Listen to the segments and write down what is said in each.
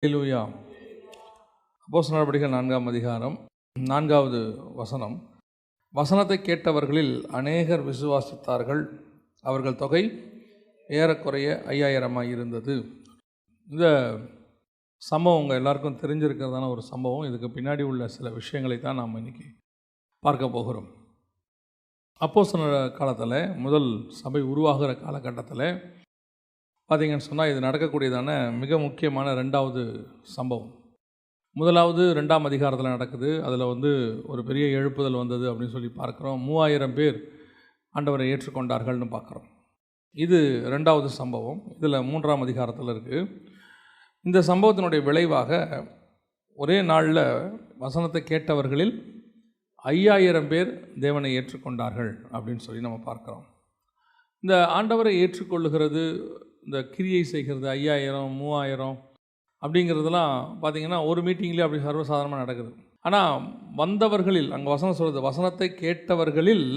அல்லேலூயா. அப்போஸ்தலர் நடபடிகள் 4ஆம் அதிகாரம் 4வது வசனம். வசனத்தை கேட்டவர்களில் அநேகர் விசுவாசித்தார்கள், அவர்கள் தொகை ஏறக்குறைய 5000 இருந்தது. இந்த சம்பவம் உங்கள் எல்லாருக்கும் தெரிஞ்சிருக்கிறதான ஒரு சம்பவம். இதுக்கு பின்னாடி உள்ள சில விஷயங்களை தான் நாம் இன்றைக்கி பார்க்க போகிறோம். அப்போஸ்தலர் காலத்தில், முதல் சபை உருவாகிற காலகட்டத்தில் பார்த்திங்கன்னு சொன்னால், இது நடக்கக்கூடியதான மிக முக்கியமான 2வது சம்பவம். முதலாவது 2ஆம் அதிகாரத்தில் நடக்குது. அதில் ஒரு பெரிய எழுப்புதல் வந்தது அப்படின்னு சொல்லி பார்க்குறோம். 3000 பேர் ஆண்டவரை ஏற்றுக்கொண்டார்கள்னு பார்க்குறோம். இது 2வது சம்பவம். இதில் 3ஆம் அதிகாரத்தில் இருக்குது. இந்த சம்பவத்தினுடைய விளைவாக ஒரே நாளில் வசனத்தை கேட்டவர்களில் 5000 பேர் தேவனை ஏற்றுக்கொண்டார்கள் அப்படின்னு சொல்லி நம்ம பார்க்குறோம். இந்த ஆண்டவரை ஏற்றுக்கொள்ளுகிறது, இந்த கிரியை செய்கிறது 5000 3000 அப்படிங்கிறதுலாம் பார்த்திங்கன்னா ஒரு மீட்டிங்லேயே அப்படி சர்வசாதாரணமாக நடக்குது. ஆனால் வந்தவர்களில், அங்கே வசனம் சொல்கிறது, வசனத்தை கேட்டவர்களில்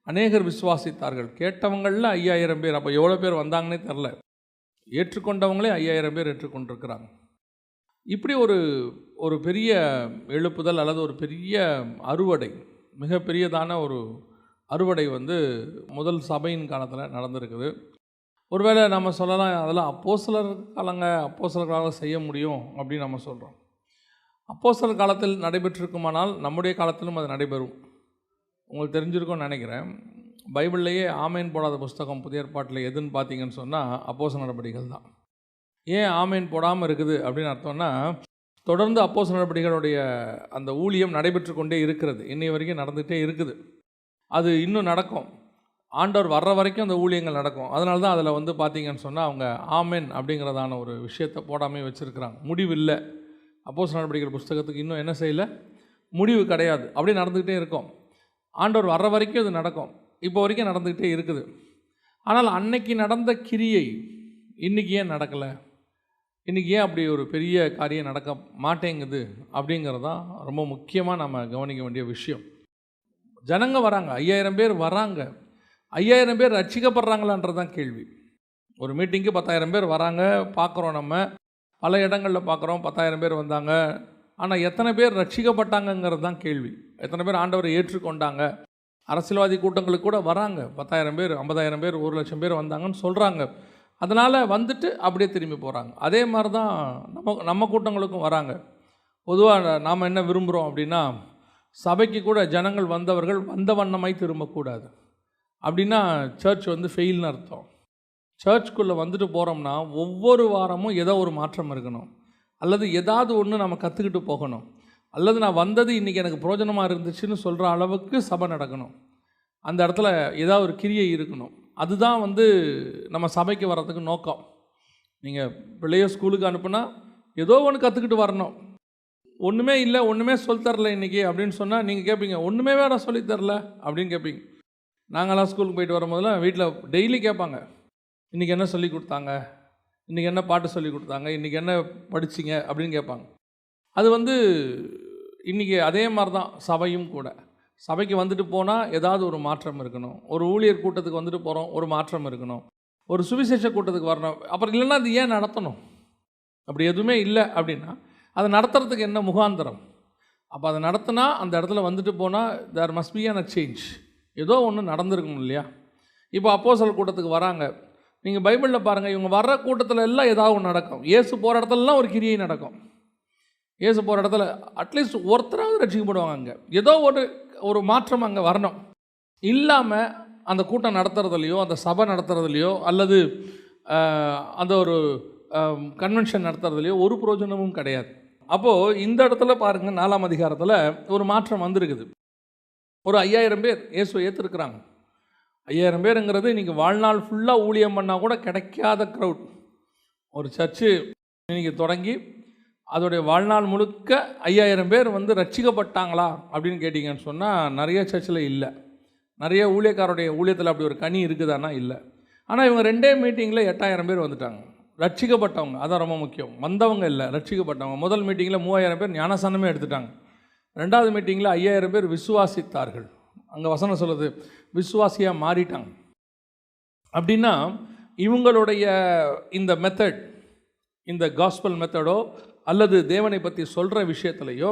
அநேகர் விசுவாசித்தார்கள். கேட்டவங்களில் 5000 பேர். அப்போ எவ்வளோ பேர் வந்தாங்கன்னே தெரில. ஏற்றுக்கொண்டவங்களே 5000 பேர் ஏற்றுக்கொண்டிருக்கிறாங்க. இப்படி ஒரு பெரிய எழுப்புதல் அல்லது ஒரு பெரிய அறுவடை, மிகப்பெரியதான ஒரு அறுவடை முதல் சபையின் காலத்தில் நடந்திருக்குது. ஒருவேளை நம்ம சொல்லலாம், அதெல்லாம் அப்போஸ்தலர்களால் செய்ய முடியும் அப்படின்னு நம்ம சொல்கிறோம். அப்போஸ்தலர் காலத்தில் நடைபெற்றிருக்குமானால் நம்முடைய காலத்திலும் அது நடைபெறும். உங்களுக்கு தெரிஞ்சிருக்கும்னு நினைக்கிறேன். பைபிள்லேயே ஆமேன் போடாத புஸ்தகம் புதிய ஏற்பாட்டில் எதுன்னு பார்த்தீங்கன்னு சொன்னால் அப்போஸ்தலர் நடபடிகள் தான். ஏன் ஆமேன் போடாமல் இருக்குது அப்படின்னு அர்த்தம்னா, தொடர்ந்து அப்போஸ்தலர் நடபடிகளுடைய அந்த ஊழியம் நடைபெற்று கொண்டே இருக்கிறது. இன்னைய வரைக்கும் நடந்துகிட்டே இருக்குது. அது இன்னும் நடக்கும். ஆண்டவர் வர்ற வரைக்கும் அந்த ஊழியங்கள் நடக்கும். அதனால தான் அதில் பார்த்தீங்கன்னு சொன்னால் அவங்க ஆமென் அப்படிங்கிறதான ஒரு விஷயத்தை போடாமல் வச்சுருக்கிறாங்க. முடிவு இல்லை. அப்போஸ்தலர் நடபடிகள் புஸ்தகத்துக்கு இன்னும் என்ன செய்யலை, முடிவு கிடையாது. அப்படியே நடந்துக்கிட்டே இருக்கும். ஆண்டவர் வர்ற வரைக்கும் இது நடக்கும். இப்போ வரைக்கும் நடந்துக்கிட்டே இருக்குது. ஆனால் அன்னைக்கு நடந்த கிரியை இன்றைக்கி ஏன் நடக்கலை, இன்றைக்கி ஏன் அப்படி ஒரு பெரிய காரியம் நடக்க மாட்டேங்குது அப்படிங்கிறது தான் ரொம்ப முக்கியமாக நம்ம கவனிக்க வேண்டிய விஷயம். ஜனங்க வராங்க, 5000 பேர் வராங்க. 5000 பேர் ரட்சிக்கப்படுறாங்களான்றது தான் கேள்வி. ஒரு மீட்டிங்கு 10,000 பேர் வராங்க, பார்க்குறோம். நம்ம பல இடங்களில் பார்க்குறோம் 10,000 பேர் வந்தாங்க. ஆனால் எத்தனை பேர் ரட்சிக்கப்பட்டாங்கங்கிறது தான் கேள்வி. எத்தனை பேர் ஆண்டவரை ஏற்றுக்கொண்டாங்க. அரசியல்வாதி கூட்டங்களுக்கு கூட வராங்க. 10,000 பேர் 50,000 பேர் 1,00,000 பேர் வந்தாங்கன்னு சொல்கிறாங்க. அதனால் வந்துட்டு அப்படியே திரும்பி போகிறாங்க. அதே மாதிரி தான் நம்ம கூட்டங்களுக்கும் வராங்க. பொதுவாக நாம் என்ன விரும்புகிறோம் அப்படின்னா, சபைக்கு கூட ஜனங்கள் வந்தவர்கள் வந்த வண்ணமாய் திரும்பக்கூடாது. அப்படின்னா சர்ச் ஃபெயில்னு அர்த்தம். சர்ச்சுக்குள்ளே வந்துட்டு போகிறோம்னா ஒவ்வொரு வாரமும் ஏதோ ஒரு மாற்றம் இருக்கணும், அல்லது ஏதாவது ஒன்று நம்ம கற்றுக்கிட்டு போகணும், அல்லது நான் வந்தது இன்றைக்கி எனக்கு பிரயோஜனமாக இருந்துச்சுன்னு சொல்கிற அளவுக்கு சபை நடக்கணும். அந்த இடத்துல ஏதாவது ஒரு கிரியை இருக்கணும். அதுதான் நம்ம சபைக்கு வர்றதுக்கு நோக்கம். நீங்கள் பிள்ளைய ஸ்கூலுக்கு அனுப்புனா ஏதோ ஒன்று கற்றுக்கிட்டு வரணும். ஒன்றுமே இல்லை, ஒன்றுமே சொல்லித்தரல இன்றைக்கி அப்படின்னு சொன்னால் நீங்கள் கேட்பீங்க, ஒன்றுமே வேறு சொல்லித்தரல அப்படின்னு கேட்பீங்க. நாங்களாம் ஸ்கூலுக்கு போயிட்டு வரும்போதெல்லாம் வீட்டில் டெய்லி கேட்பாங்க, இன்றைக்கி என்ன சொல்லி கொடுத்தாங்க, இன்றைக்கி என்ன பாட்டு சொல்லி கொடுத்தாங்க, இன்றைக்கி என்ன படிச்சிங்க அப்படின்னு கேட்பாங்க. அது இன்றைக்கி அதே மாதிரி தான் சபையும் கூட. சபைக்கு வந்துட்டு போனால் ஏதாவது ஒரு மாற்றம் இருக்கணும். ஒரு ஊழியர் கூட்டத்துக்கு வந்துட்டு போகிறோம், ஒரு மாற்றம் இருக்கணும். ஒரு சுவிசேஷ கூட்டத்துக்கு வரணும். அப்புறம் இல்லைன்னா அது ஏன் நடத்தணும்? அப்படி எதுவுமே இல்லை அப்படின்னா அதை நடத்துறதுக்கு என்ன முகாந்திரம்? அப்போ அதை நடத்தினா அந்த இடத்துல வந்துட்டு போனால் there must be a change. ஏதோ ஒன்று நடந்திருக்கணும் இல்லையா? இப்போ அப்போஸ்தலர் கூட்டத்துக்கு வராங்க. நீங்கள் பைபிளில் பாருங்கள், இவங்க வர்ற கூட்டத்தில் எல்லாம் ஏதாவது ஒன்று நடக்கும். இயேசு போகிற இடத்துலலாம் ஒரு கிரியை நடக்கும். இயேசு போகிற இடத்துல அட்லீஸ்ட் ஒருத்தராவது ரட்சிக்கப்படுவாங்க. அங்கே ஏதோ ஒரு மாற்றம் அங்கே வரணும். இல்லாமல் அந்த கூட்டம் நடத்துறதுலையோ, அந்த சபை நடத்துறதுலையோ, அல்லது அந்த ஒரு கன்வென்ஷன் நடத்துறதுலையோ ஒரு பிரயோஜனமும் கிடையாது. அப்போது இந்த இடத்துல பாருங்கள், 4ஆம் அதிகாரத்தில் ஒரு மாற்றம் வந்திருக்குது. ஒரு 5000 பேர் இயேசுவை ஏற்றுருக்குறாங்க. 5000 பேருங்கிறது இன்றைக்கி வாழ்நாள் ஃபுல்லாக ஊழியம் பண்ணால் கூட கிடைக்காத க்ரௌட். ஒரு சர்ச்சு இன்றைக்கி தொடங்கி அதோடைய வாழ்நாள் முழுக்க 5000 பேர் ரட்சிக்கப்பட்டாங்களா அப்படின்னு கேட்டிங்கன்னு சொன்னால் நிறைய சர்ச்சில் இல்லை. நிறைய ஊழியக்காரோடைய ஊழியத்தில் அப்படி ஒரு கனி இருக்குதானா? இல்லை. ஆனால் இவங்க 2 மீட்டிங்கில் 8000 பேர் வந்துட்டாங்க. ரட்சிக்கப்பட்டவங்க, அதான் ரொம்ப முக்கியம். வந்தவங்க இல்லை, ரட்சிக்கப்பட்டவங்க. முதல் மீட்டிங்கில் 3000 பேர் ஞானஸ்நானமே எடுத்துட்டாங்க. 2வது மீட்டிங்கில் 5000 பேர் விசுவாசித்தார்கள். அங்கே வசனம் சொல்லுது, விசுவாசியாக மாறிட்டாங்க. அப்படின்னா இவங்களுடைய இந்த மெத்தட், இந்த காஸ்பல் மெத்தடோ அல்லது தேவனை பற்றி சொல்கிற விஷயத்துலையோ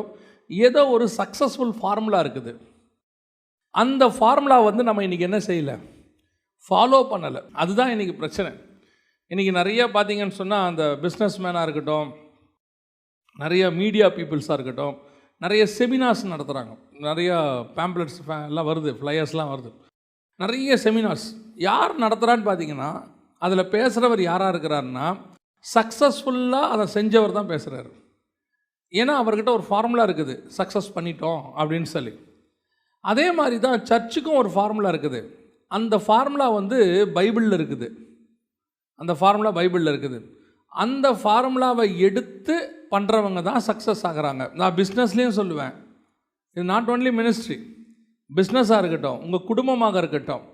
ஏதோ ஒரு சக்ஸஸ்ஃபுல் ஃபார்முலா இருக்குது. அந்த ஃபார்முலா நம்ம இன்றைக்கி என்ன செய்யலை, ஃபாலோ பண்ணலை. அதுதான் இன்றைக்கி பிரச்சனை. இன்றைக்கி நிறைய பார்த்தீங்கன்னு சொன்னால் அந்த பிஸ்னஸ் மேனாக இருக்கட்டும், நிறைய மீடியா பீப்புள்ஸாக இருக்கட்டும், நிறைய செமினார்ஸ் நடத்துகிறாங்க. நிறையா பேம்ப்ளெட்ஸ் எல்லாம் வருது, ஃப்ளையர்ஸ்லாம் வருது, நிறைய செமினார்ஸ். யார் நடத்துகிறான்னு பார்த்தீங்கன்னா அதில் பேசுகிறவர் யாராக இருக்கிறாருன்னா சக்ஸஸ்ஃபுல்லாக அதை செஞ்சவர் தான் பேசுகிறாரு. ஏன்னா அவர்கிட்ட ஒரு ஃபார்முலா இருக்குது, சக்ஸஸ் பண்ணிட்டோம் அப்படின்னு சொல்லி. அதே மாதிரி தான் சர்ச்சுக்கும் ஒரு ஃபார்முலா இருக்குது. அந்த ஃபார்முலா பைபிளில் இருக்குது. அந்த ஃபார்முலா பைபிளில் இருக்குது. அந்த ஃபார்முலாவை எடுத்து பண்ணுறவங்க தான் சக்ஸஸ் ஆகிறாங்க. நான் பிஸ்னஸ்லேயும் சொல்லுவேன், இது நாட் ஓன்லி மினிஸ்ட்ரி, பிஸ்னஸாக இருக்கட்டும், உங்கள் குடும்பமாக இருக்கட்டும்,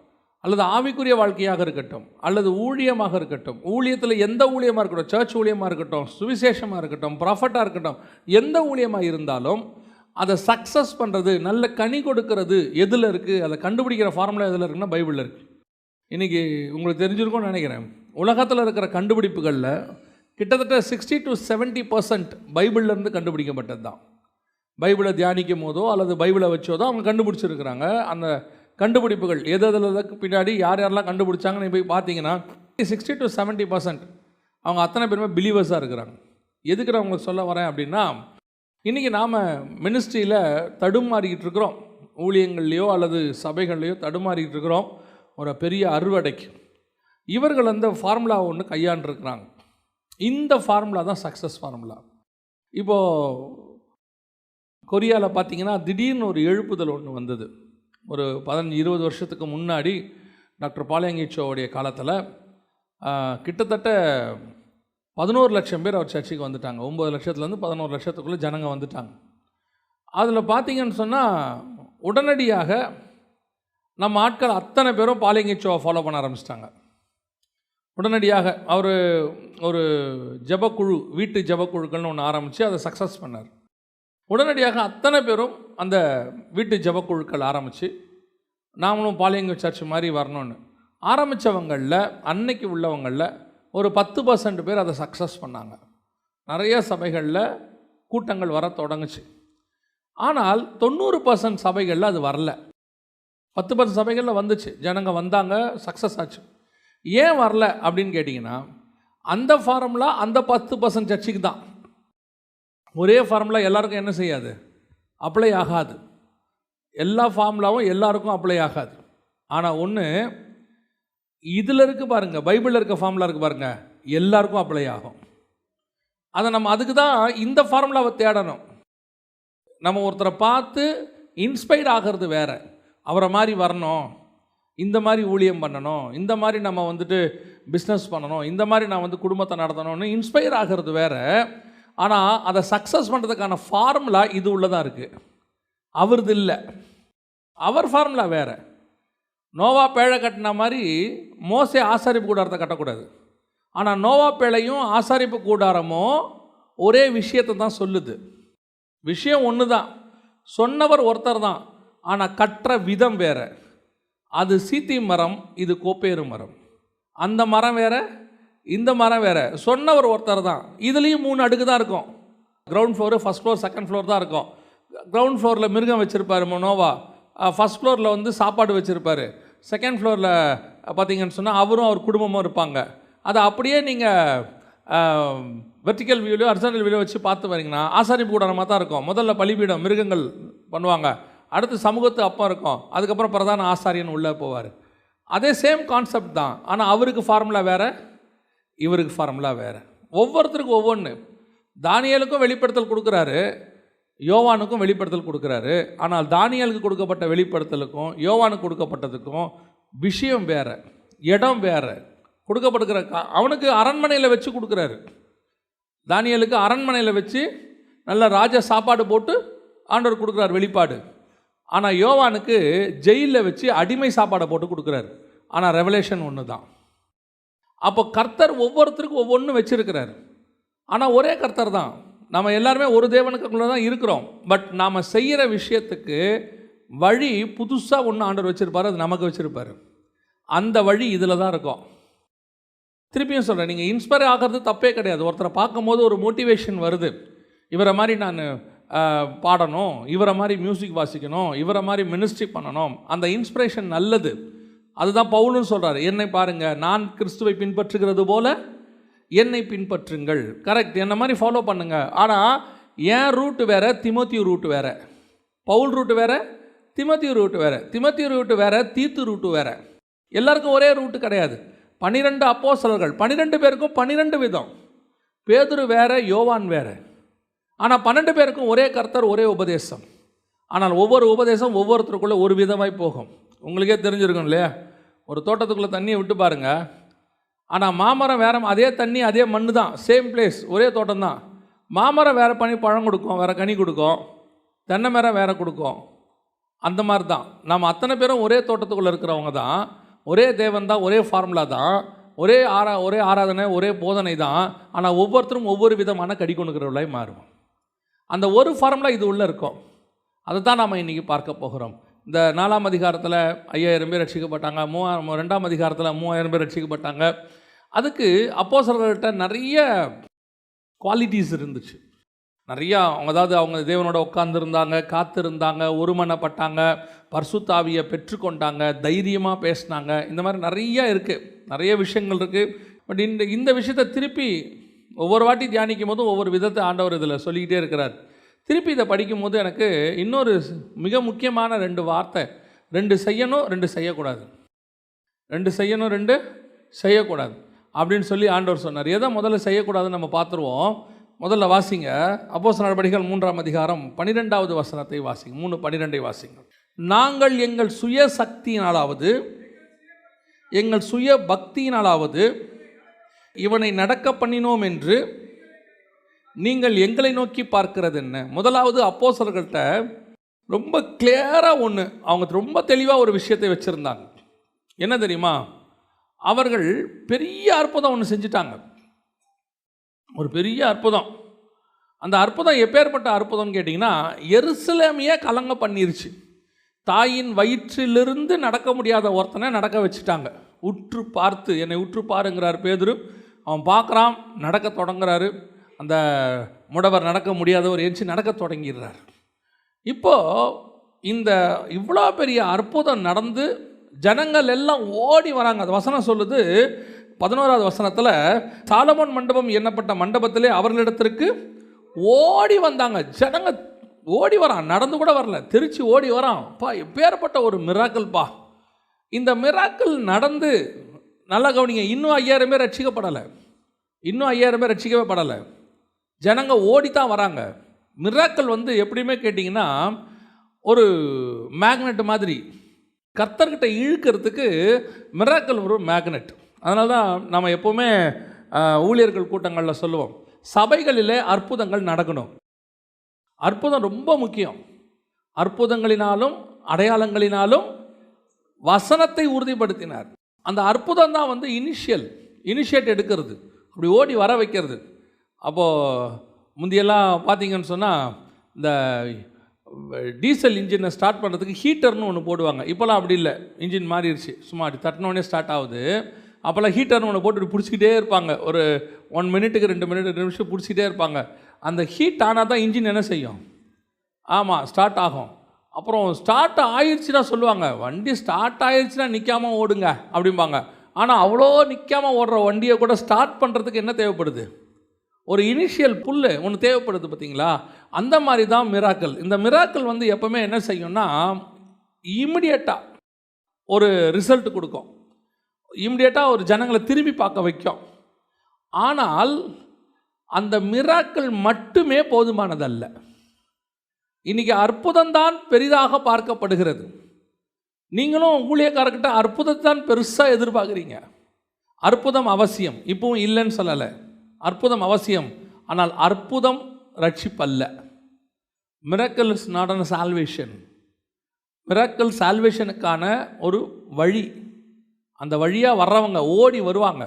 அல்லது ஆவிக்குரிய வாழ்க்கையாக இருக்கட்டும், அல்லது ஊழியமாக இருக்கட்டும், ஊழியத்தில் எந்த ஊழியமாக இருக்கட்டும், சர்ச் ஊழியமாக இருக்கட்டும், சுவிசேஷமாக இருக்கட்டும், ப்ராஃபட்டாக இருக்கட்டும், எந்த ஊழியமாக இருந்தாலும் அதை சக்ஸஸ் பண்ணுறது, நல்ல கனி கொடுக்கறது எதில் இருக்குது, அதை கண்டுபிடிக்கிற ஃபார்முலா எதில் இருக்குன்னா பைபிளில் இருக்குது. இன்றைக்கி உங்களுக்கு தெரிஞ்சிருக்கும்னு நினைக்கிறேன், உலகத்தில் இருக்கிற கண்டுபிடிப்புகளில் கிட்டத்தட்ட 60 to 70% பைபிள்லேருந்து கண்டுபிடிக்கப்பட்டது தான். பைபிளை தியானிக்கும் போதோ அல்லது பைபிளை வச்சோதோ அவங்க கண்டுபிடிச்சிருக்கிறாங்க. அந்த கண்டுபிடிப்புகள் எதுக்கு பின்னாடி யார் யாரெல்லாம் கண்டுபிடிச்சாங்கன்னு போய் பார்த்தீங்கன்னா 60 to 70% அவங்க அத்தனை பேருமே பிலீவர்ஸாக இருக்கிறாங்க. எதுக்கு நான் உங்களுக்கு சொல்ல வரேன் அப்படின்னா, இன்றைக்கி நாம் மினிஸ்ட்ரியில் தடுமாறிக்கிட்டு இருக்கிறோம், ஊழியங்கள்லையோ அல்லது சபைகள்லையோ தடுமாறிக்கிட்டு இருக்கிறோம் ஒரு பெரிய அறுவடைக்கு. இவர்கள் அந்த ஃபார்முலா ஒன்று கையாண்டுருக்கிறாங்க. இந்த ஃபார்முலா தான் சக்ஸஸ் ஃபார்முலா. இப்போது கொரியாவில் பார்த்தீங்கன்னா திடீர்னு ஒரு எழுப்புதல் ஒன்று வந்தது. ஒரு 15-20 வருஷத்துக்கு முன்னாடி டாக்டர் பாலியங்கிச்சோவுடைய காலத்தில் கிட்டத்தட்ட 11 லட்சம் பேர் அவர் சர்ச்சுக்கு வந்துட்டாங்க. 9 லட்சத்துலேருந்து 11 லட்சத்துக்குள்ளே ஜனங்க வந்துட்டாங்க. அதில் பார்த்தீங்கன்னு சொன்னால் உடனடியாக நம்ம ஆட்கள் அத்தனை பேரும் பாலியங்கிச்சோவை ஃபாலோ பண்ண ஆரம்பிச்சிட்டாங்க. உடனடியாக அவர் ஒரு ஜபக்குழு, வீட்டு ஜபக்குழுக்கள்னு ஒன்று ஆரம்பித்து அதை சக்ஸஸ் பண்ணார். உடனடியாக அத்தனை பேரும் அந்த வீட்டு ஜபக்குழுக்கள் ஆரம்பித்து நாமளும் பாலியங்க சர்ச் மாதிரி வரணும்னு ஆரம்பித்தவங்களில் அன்னைக்கு உள்ளவங்களில் ஒரு 10% பேர் அதை சக்ஸஸ் பண்ணாங்க. நிறைய சபைகளில் கூட்டங்கள் வர தொடங்குச்சு. ஆனால் 90% சபைகளில் அது வரல. 10% சபைகளில் வந்துச்சு, ஜனங்க வந்தாங்க, சக்ஸஸ் ஆச்சு. ஏன் வரல அப்படின்னு கேட்டிங்கன்னா, அந்த ஃபார்முலா அந்த 10% சர்ச்சுக்கு தான். ஒரே ஃபார்முலா எல்லாருக்கும் என்ன செய்யாது, அப்ளை ஆகாது. எல்லா ஃபார்முலாவும் எல்லாருக்கும் அப்ளை ஆகாது. ஆனால் ஒன்று இதில் இருக்குது பாருங்கள், பைபிளில் இருக்க ஃபார்முலா இருக்குது பாருங்கள், எல்லாருக்கும் அப்ளை ஆகும். அதை நம்ம அதுக்கு தான் இந்த ஃபார்முலாவை தேடணும். நம்ம ஒருத்தரை பார்த்து இன்ஸ்பைர் ஆகிறது வேறு, அவரை மாதிரி வரணும், இந்த மாதிரி ஊழியம் பண்ணணும், இந்த மாதிரி நம்ம பிஸ்னஸ் பண்ணணும், இந்த மாதிரி நான் குடும்பத்தை நடத்தணும்னு இன்ஸ்பயர் ஆகிறது வேறு. ஆனால் அதை சக்ஸஸ் பண்ணுறதுக்கான ஃபார்முலா இது உள்ளதாக இருக்குது, அவரது இல்லை. அவர் ஃபார்முலா வேறு. நோவா பேழை கட்டின மாதிரி மோசே ஆசாரிப்பு கூடாரத்தை கட்டக்கூடாது. ஆனால் நோவா பேழையும் ஆசாரிப்பு கூடாரமும் ஒரே விஷயத்தை தான் சொல்லுது. விஷயம் ஒன்று தான், சொன்னவர் ஒருத்தர் தான், ஆனால் கட்டுற விதம் வேறு. அது சீத்தி மரம், இது கோப்பேறு மரம். அந்த மரம் வேறு, இந்த மரம் வேறு. சொன்னவர் ஒருத்தர் தான். இதுலேயும் 3 அடுக்கு தான் இருக்கும். Ground floor, first floor, second floor தான் இருக்கும். கிரவுண்ட் ஃப்ளோரில் மிருகம் வச்சுருப்பார் நோவா, ஃபஸ்ட் ஃப்ளோரில் சாப்பாடு வச்சுருப்பார், செகண்ட் ஃப்ளோரில் பார்த்தீங்கன்னு சொன்னால் அவரும் அவர் குடும்பமும் இருப்பாங்க. அதை அப்படியே நீங்கள் வெர்டிக்கல் வியூலையோ ஹரிசாண்டல் வியூலையோ வச்சு பார்த்து வரீங்கன்னா ஆசாரிப்பு கூடாரமாக தான் இருக்கும். முதல்ல பலிபீடம், மிருகங்கள் பண்ணுவாங்க, அடுத்து சமூகத்து அப்பம் இருக்கும், அதுக்கப்புறம் பிரதான ஆசாரியன் உள்ளே போவார். அதே சேம் கான்செப்ட் தான். ஆனால் அவருக்கு ஃபார்முலா வேறு, இவருக்கு ஃபார்முலா வேறு. ஒவ்வொருத்தருக்கும் ஒவ்வொன்று. தானியேலுக்கும் வெளிப்படுத்தல் கொடுக்குறாரு, யோவானுக்கும் வெளிப்படுத்தல் கொடுக்குறாரு. ஆனால் தானியேலுக்கு கொடுக்கப்பட்ட வெளிப்படுத்தலுக்கும் யோவானுக்கு கொடுக்கப்பட்டதுக்கும் விஷயம் வேறு, இடம் வேறு. கொடுக்கப்படுகிற அவனுக்கு அரண்மனையில் வச்சு கொடுக்குறாரு. தானியேலுக்கு அரண்மனையில் வச்சு நல்ல ராஜ சாப்பாடு போட்டு ஆண்டவர் கொடுக்குறாரு வெளிப்பாடு. ஆனால் யோவானுக்கு ஜெயிலில் வச்சு அடிமை சாப்பாடை போட்டு கொடுக்குறாரு. ஆனால் ரெவலேஷன் ஒன்று தான். அப்போ கர்த்தர் ஒவ்வொருத்தருக்கும் ஒவ்வொன்று வச்சுருக்கிறார். ஆனால் ஒரே கர்த்தர் தான். நம்ம எல்லாருமே ஒரு தேவனுக்குள்ளே தான் இருக்கிறோம். பட் நாம் செய்கிற விஷயத்துக்கு வழி புதுசாக ஒன்று ஆண்டவர் வச்சுருப்பார், அது நமக்கு வச்சுருப்பார். அந்த வழி இதில் தான் இருக்கும். திருப்பியும் சொல்கிறேன், நீங்கள் இன்ஸ்பயர் ஆகிறது தப்பே கிடையாது. ஒருத்தரை பார்க்கும்போது ஒரு மோட்டிவேஷன் வருது, இவரை மாதிரி நான் பாடணும், இவரை மாதிரி மியூசிக் வாசிக்கணும், இவரை மாதிரி மினிஸ்ட்ரி பண்ணணும். அந்த இன்ஸ்பிரேஷன் நல்லது. அதுதான் பவுலும் சொல்கிறார், என்னை பாருங்கள், நான் கிறிஸ்துவை பின்பற்றுகிறது போல என்னை பின்பற்றுங்கள். கரெக்ட், என்ன மாதிரி ஃபாலோ பண்ணுங்கள். ஆனால் என் ரூட்டு வேறு, திமோத்தி ரூட்டு வேறு. பவுல் ரூட்டு வேறு, திமோத்தி ரூட்டு வேறு. திமோத்தி ரூட்டு வேறு, தீத்து ரூட்டு வேறு. எல்லாருக்கும் ஒரே ரூட்டு கிடையாது. 12 அப்போஸ்தலர்கள், 12 பேருக்கும் 12 விதம். பேதுரு வேறு, யோவான் வேறு. ஆனால் 12 பேருக்கும் ஒரே கர்த்தர், ஒரே உபதேசம். ஆனால் ஒவ்வொரு உபதேசம் ஒவ்வொருத்தருக்குள்ளே ஒரு விதமாய் போகும். உங்களுக்கே தெரிஞ்சிருக்கும் இல்லையா? ஒரு தோட்டத்துக்குள்ளே தண்ணியை விட்டு பாருங்கள். ஆனால் மாமரம் வேறு, அதே தண்ணி அதே மண்ணு தான், சேம் பிளேஸ், ஒரே தோட்டம் தான். மாமரம் வேறு பழம் கொடுக்கும், வேறு கனி கொடுக்கும். தென்னை மரம் வேறு கொடுக்கும். அந்த மாதிரி தான் நம்ம அத்தனை பேரும் ஒரே தோட்டத்துக்குள்ளே இருக்கிறவங்க தான். ஒரே தேவன் தான், ஒரே ஃபார்முலா தான், ஒரே ஆராதனை, ஒரே போதனை தான். ஆனால் ஒவ்வொருத்தரும் ஒவ்வொரு விதமான கடி கொண்டுக்கிறவர்களாய் மாறும். அந்த ஒரு ஃபார்முலா இது உள்ளே இருக்கும். அதை தான் நாம் இன்றைக்கி பார்க்க போகிறோம். இந்த 4ஆம் அதிகாரத்தில் 5000 பேர் ரட்சிக்கப்பட்டாங்க. 2ஆம் அதிகாரத்தில் 3000 பேர் ரட்சிக்கப்பட்டாங்க. அதுக்கு அப்போஸ்தலர்கள்ட்ட நிறைய குவாலிட்டிஸ் இருந்துச்சு. நிறையா அவங்க தேவனோட உட்கார்ந்துருந்தாங்க, காத்திருந்தாங்க, ஒருமனப்பட்டாங்க, பரிசுத்த ஆவியை பெற்றுக்கொண்டாங்க, தைரியமாக பேசினாங்க. இந்த மாதிரி நிறையா இருக்குது, நிறைய விஷயங்கள் இருக்குது. பட் இந்த விஷயத்தை திருப்பி ஒவ்வொரு வாட்டி தியானிக்கும் போதும் ஒவ்வொரு விதத்தை ஆண்டவர் இதில் சொல்லிக்கிட்டே இருக்கிறார். திருப்பி இதை படிக்கும்போது எனக்கு இன்னொரு மிக முக்கியமான 2 வார்த்தை, 2 செய்யணும் 2 செய்யக்கூடாது, 2 செய்யணும் 2 செய்யக்கூடாது அப்படின்னு சொல்லி ஆண்டவர் சொன்னார். எதை முதல்ல செய்யக்கூடாதுன்னு நம்ம பார்த்துருவோம். முதல்ல வாசிங்க, அப்போஸ்தலர் நடபடிகள் 3ஆம் அதிகாரம் 12வது வசனத்தை வாசிங்க. 3:12 வாசிங்க. நாங்கள் எங்கள் சுய சக்தியினாலாவது எங்கள் சுய பக்தியினாலாவது இவனை நடக்க பண்ணினோம் என்று நீங்கள் எங்களை நோக்கி பார்க்கிறது என்ன? முதலாவது அப்போஸ்தலர்கள்ட்ட ரொம்ப கிளியராக அவங்க ரொம்ப தெளிவாக ஒரு விஷயத்தை வச்சுருந்தாங்க. என்ன தெரியுமா? அவர்கள் பெரிய அற்புதம் ஒன்று செஞ்சிட்டாங்க, ஒரு பெரிய அற்புதம். அந்த அற்புதம் எப்பேற்பட்ட அற்புதம்னு கேட்டிங்கன்னா, எருசலேமையே கலங்க பண்ணிருச்சு. தாயின் வயிற்றிலிருந்து நடக்க முடியாத ஒருத்தனை நடக்க வச்சுட்டாங்க. உற்று பார்த்து, என்னை உற்று பாருங்கிறார் பேதுரு. அவன் பார்க்குறான், நடக்க தொடங்குறாரு. அந்த முடவர், நடக்க முடியாதவர் எஞ்சி நடக்க தொடங்கிடுறார். இப்போது இந்த இவ்வளோ பெரிய அற்புதம் நடந்து ஜனங்கள் எல்லாம் ஓடி வராங்க. அது வசனம் சொல்லுது 11வது வசனத்தில், சாலமோன் மண்டபம் எண்ணப்பட்ட மண்டபத்திலே அவர்களிடத்திற்கு ஓடி வந்தாங்க. ஜனங்க ஓடி வரான், நடந்து கூட வரல, திருச்சி ஓடி வரான். எப்பேற்பட்ட ஒரு மிராக்கிள்ப்பா. இந்த மிராக்கிள் நடந்து நல்லா கவனிங்க, இன்னும் 5000 பேர் ரட்சிக்கப்படலை, இன்னும் 5000 பேர் ரட்சிக்கவே படலை. ஜனங்க ஓடித்தான் வராங்க. மிராக்கிள் எப்படியுமே கேட்டிங்கன்னா ஒரு மேக்னெட் மாதிரி, கர்த்தர்கிட்ட இழுக்கிறதுக்கு மிராக்கிள் ஒரு மேக்னெட். அதனால தான் நம்ம எப்போவுமே ஊழியர்கள் கூட்டங்களில் சொல்லுவோம், சபைகளிலே அற்புதங்கள் நடக்கணும். அற்புதம் ரொம்ப முக்கியம். அற்புதங்களினாலும் அடையாளங்களினாலும் வசனத்தை உறுதிப்படுத்தினார். அந்த அற்புதம் தான் இனிஷியேட் எடுக்கிறது, அப்படி ஓடி வர வைக்கிறது. அப்போது முந்தியெல்லாம் பார்த்தீங்கன்னு சொன்னால், இந்த டீசல் இன்ஜினை ஸ்டார்ட் பண்ணுறதுக்கு ஹீட்டர்னு ஒன்று போடுவாங்க. இப்போலாம் அப்படி இல்லை, இன்ஜின் மாறிடுச்சு, சும்மா அப்படி தட்டினோடனே ஸ்டார்ட் ஆகுது. அப்போல்லாம் ஹீட்டர்னு ஒன்று போட்டு பிடிச்சிக்கிட்டே இருப்பாங்க, ஒரு 1 மினிட்டுக்கு 2 மினிட் 2 நிமிஷம் பிடிச்சிக்கிட்டே இருப்பாங்க. அந்த ஹீட் ஆனால் தான் இன்ஜின் என்ன செய்யும்? ஆமாம், ஸ்டார்ட் ஆகும். அப்புறம் ஸ்டார்ட் ஆயிடுச்சுன்னா சொல்லுவாங்க, வண்டி ஸ்டார்ட் ஆயிடுச்சுன்னா நிற்காமல் ஓடுங்க அப்படிம்பாங்க. ஆனால் அவ்வளோ நிற்காமல் ஓடுற வண்டியை கூட ஸ்டார்ட் பண்ணுறதுக்கு என்ன தேவைப்படுது? ஒரு இனிஷியல் புல்லு ஒன்று தேவைப்படுது, பார்த்தீங்களா? அந்த மாதிரி தான் மிராக்கிள். இந்த மிராக்கிள் எப்போவுமே என்ன செய்யும்னா, இமிடியேட்டாக ஒரு ரிசல்ட் கொடுக்கும், இமிடியேட்டாக ஒரு ஜனங்களை திரும்பி பார்க்க வைக்கும். ஆனால் அந்த மிராக்கிள் மட்டுமே போதுமானதல்ல. இன்றைக்கி அற்புதம்தான் பெரிதாக பார்க்கப்படுகிறது. நீங்களும் ஊழியக்காரர்கிட்ட அற்புதத்தை தான் பெருசாக எதிர்பார்க்குறீங்க. அற்புதம் அவசியம், இப்பவும் இல்லைன்னு சொல்லலை, அற்புதம் அவசியம். ஆனால் அற்புதம் ரட்சிப்பல்ல. Miracle is not an salvation. Miracle சால்வேஷனுக்கான ஒரு வழி. அந்த வழியாக வர்றவங்க ஓடி வருவாங்க.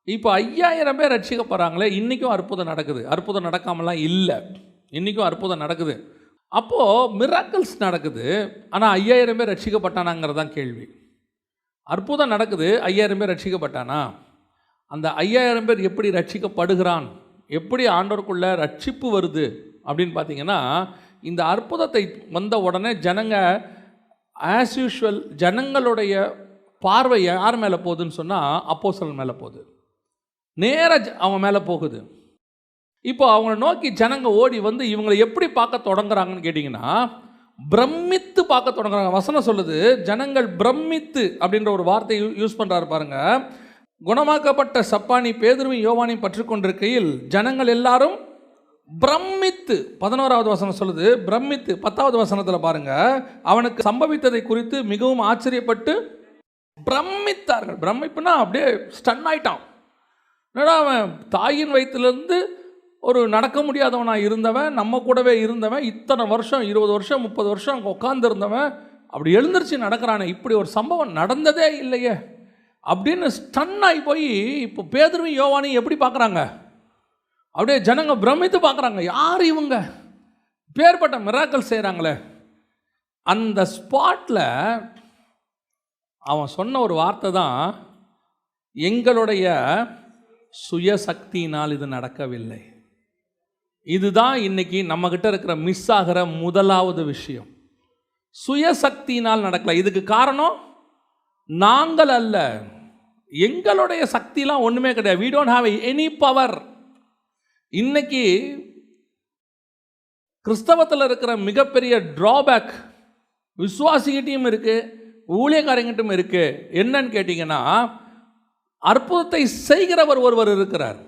இப்போ 5000 பேர் ரட்சிக்கப்படுறாங்களே, இன்றைக்கும் அற்புதம் நடக்குது. அற்புதம் நடக்காமலாம் இல்லை, இன்றைக்கும் அற்புதம் நடக்குது. அப்போது மிராக்கிள்ஸ் நடக்குது, ஆனால் 5000 பேர் ரட்சிக்கப்பட்டானாங்கிறதான் கேள்வி. அற்புதம் நடக்குது, 5000 பேர் ரட்சிக்கப்பட்டானா? அந்த 5000 பேர் எப்படி ரட்சிக்கப்படுகிறான், எப்படி ஆண்டவருக்குள்ள ரட்சிப்பு வருது அப்படின்னு பார்த்தீங்கன்னா, இந்த அற்புதத்தை வந்த உடனே ஜனங்க ஆஸ் யூஷுவல் ஜனங்களுடைய பார்வை யார் மேலே போகுதுன்னு சொன்னால் அப்போஸ்தலன் மேலே போகுது, நேராக அவன் மேலே போகுது. இப்போ அவங்கள நோக்கி ஜனங்க ஓடி வந்து இவங்களை எப்படி பார்க்க தொடங்குறாங்கன்னு கேட்டிங்கன்னா, பிரமித்து பார்க்க தொடங்குறாங்க. வசனம் சொல்லுது, ஜனங்கள் பிரமித்து அப்படின்ற ஒரு வார்த்தை யூஸ் பண்ணுறாரு பாருங்க. குணமாக்கப்பட்ட சப்பானி பேதுருவையும் யோவானையும் பற்றி கொண்டிருக்கையில் ஜனங்கள் எல்லாரும் பிரமித்து, 11வது வசனம் சொல்லுது பிரமித்து. 10வது வசனத்தில் பாருங்க, அவனுக்கு சம்பவித்ததை குறித்து மிகவும் ஆச்சரியப்பட்டு பிரமித்தார்கள். பிரமிப்புனா அப்படியே ஸ்டன் ஆயிட்டான். என்னடா அவன் தாயின் வயிற்றுலேருந்து ஒரு நடக்க முடியாதவனாக இருந்தவன், நம்ம கூடவே இருந்தவன், இத்தனை வருஷம் 20 வருஷம் 30 வருஷம் அங்கே உட்காந்துருந்தவன் அப்படி எழுந்திருச்சு நடக்கிறானே, இப்படி ஒரு சம்பவம் நடந்ததே இல்லையே அப்படின்னு ஸ்டன் ஆகி போய் இப்போ பேதுருவையும் யோவானையும் எப்படி பார்க்குறாங்க, அப்படியே ஜனங்க பிரமித்து பார்க்குறாங்க. யார் இவங்க, பேர்பட்ட மிராக்கள் செய்கிறாங்களே. அந்த ஸ்பாட்டில் அவன் சொன்ன ஒரு வார்த்தை தான், எங்களுடைய சுயசக்தியினால் இது நடக்கவில்லை. இதுதான் இன்னைக்கு நம்மக்கிட்ட இருக்கிற மிஸ் ஆகிற முதலாவது விஷயம். சுயசக்தியினால் நடக்கல. இதுக்கு காரணம் நாங்கள் அல்ல, எங்களுடைய சக்திலாம் ஒன்றுமே கிடையாது. we don't have any power. இன்னைக்கு கிறிஸ்தவத்தில் இருக்கிற மிகப்பெரிய ட்ராபேக் விசுவாசிகிட்டையும் இருக்குது, ஊழியக்காரங்கிட்டும் இருக்குது. என்னன்னு கேட்டிங்கன்னா, அற்புதத்தை செய்கிறவர் ஒருவர் இருக்கிறார்,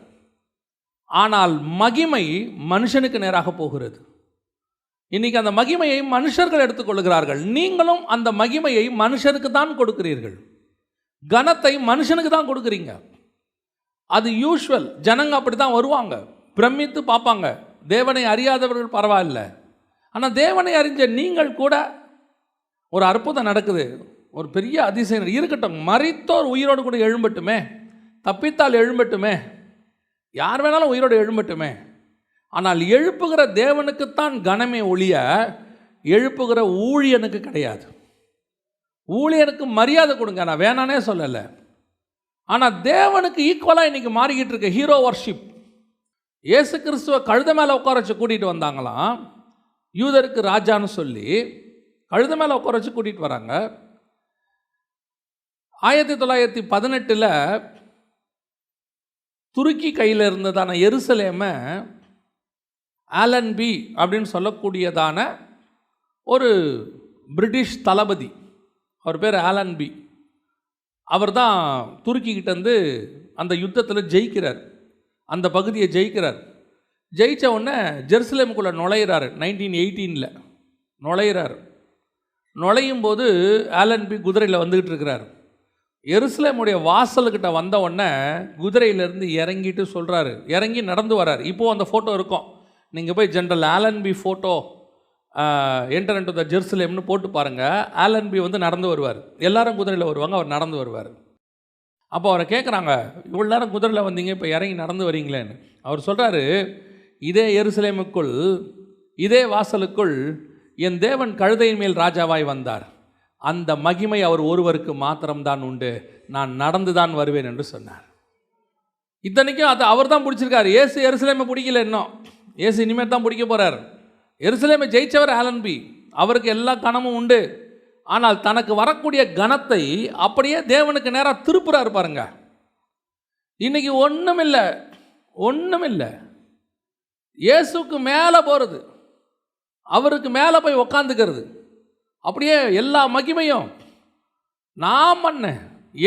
ஆனால் மகிமை மனுஷனுக்கு நேராக போகிறது. இன்றைக்கி அந்த மகிமையை மனுஷர்கள் எடுத்துக்கொள்கிறார்கள். நீங்களும் அந்த மகிமையை மனுஷருக்கு தான் கொடுக்கிறீர்கள், கனத்தை மனுஷனுக்கு தான் கொடுக்குறீங்க. அது யூஷுவல். ஜனங்க அப்படி தான் வருவாங்க, பிரமித்து பார்ப்பாங்க. தேவனை அறியாதவர்கள் பரவாயில்ல, ஆனால் தேவனை அறிஞ்ச நீங்கள் கூட ஒரு அற்புதம் நடக்குது, ஒரு பெரிய அதிசயம் இருக்கட்டும், மரித்தோர் உயிரோடு கூட எழும்பட்டுமே, தப்பித்தால் எழும்பட்டுமே, யார் வேணாலும் உயிரோடு எழும்பட்டுமே, ஆனால் எழுப்புகிற தேவனுக்குத்தான் கனமே ஒழிய எழுப்புகிற ஊழியனுக்கு கிடையாது. ஊழியனுக்கு மரியாதை கொடுங்க, நான் வேணானே சொல்லலை. ஆனால் தேவனுக்கு ஈக்குவலாக இன்றைக்கி மாறிக்கிட்டு இருக்க ஹீரோ வர்ஷிப். இயேசு கிறிஸ்துவ கழுத மேலே உட்கார வச்சு கூட்டிகிட்டு வந்தாங்களாம், யூதருக்கு ராஜான்னு சொல்லி கழுத மேலே உட்கார வச்சு கூட்டிகிட்டு வராங்க. 1918 துருக்கி கையில் இருந்ததான எருசலேமை ஆலன்பி அப்படின்னு சொல்லக்கூடியதான ஒரு பிரிட்டிஷ் தளபதி, அவர் பேர் ஆலன்பி, அவர் தான் துருக்கிக்கிட்டேருந்து அந்த யுத்தத்தில் ஜெயிக்கிறார், அந்த பகுதியை ஜெயிக்கிறார். ஜெயித்த உடனே ஜெருசலேமுக்குள்ளே நுழையிறாரு. 1918 நுழையிறார். நுழையும் போது ஆலன்பி குதிரையில் வந்துக்கிட்டு இருக்கிறார். எருசலேமுடைய வாசல்கிட்ட வந்த உடனே குதிரையிலேருந்து இறங்கிட்டு சொல்கிறாரு, இறங்கி நடந்து வர்றார். இப்போது அந்த ஃபோட்டோ இருக்கும், நீங்கள் போய் general Allenby photo enter into the ஜெருசலேம்னு போட்டு பாருங்கள். ஆலன்பி வந்து நடந்து வருவார், எல்லாரும் குதிரையில் வருவாங்க, அவர் நடந்து வருவார். அப்போ அவரை கேட்குறாங்க, இவ்வளோ நேரம் குதிரையில் வந்தீங்க, இப்போ இறங்கி நடந்து வரீங்களேன்னு. அவர் சொல்கிறாரு, இதே எருசலேமுக்குள், இதே வாசலுக்குள் என் தேவன் கழுதையின் மேல் ராஜாவாய் வந்தார், அந்த மகிமை அவர் ஒருவருக்கு மாத்திரம்தான் உண்டு, நான் நடந்து தான் வருவேன் என்று சொன்னார். இத்தனைக்கும் அது அவர் தான் பிடிச்சிருக்காரு. ஏசு எருசலேமை பிடிக்கல, இன்னும் ஏசு இனிமேல் தான் பிடிக்க போகிறார். எருசலேமை ஜெயிச்சவர் ஆலன்பி, அவருக்கு எல்லா கனமும் உண்டு. ஆனால் தனக்கு வரக்கூடிய கனத்தை அப்படியே தேவனுக்கு நேராக திருப்புறாரு பாருங்க. இன்னைக்கு ஒன்றுமில்லை, ஒன்றுமில்லை, இயேசுக்கு மேலே போகிறது, அவருக்கு மேலே போய் உக்காந்துக்கிறது, அப்படியே எல்லா மகிமையும் நான் பண்ணேன்,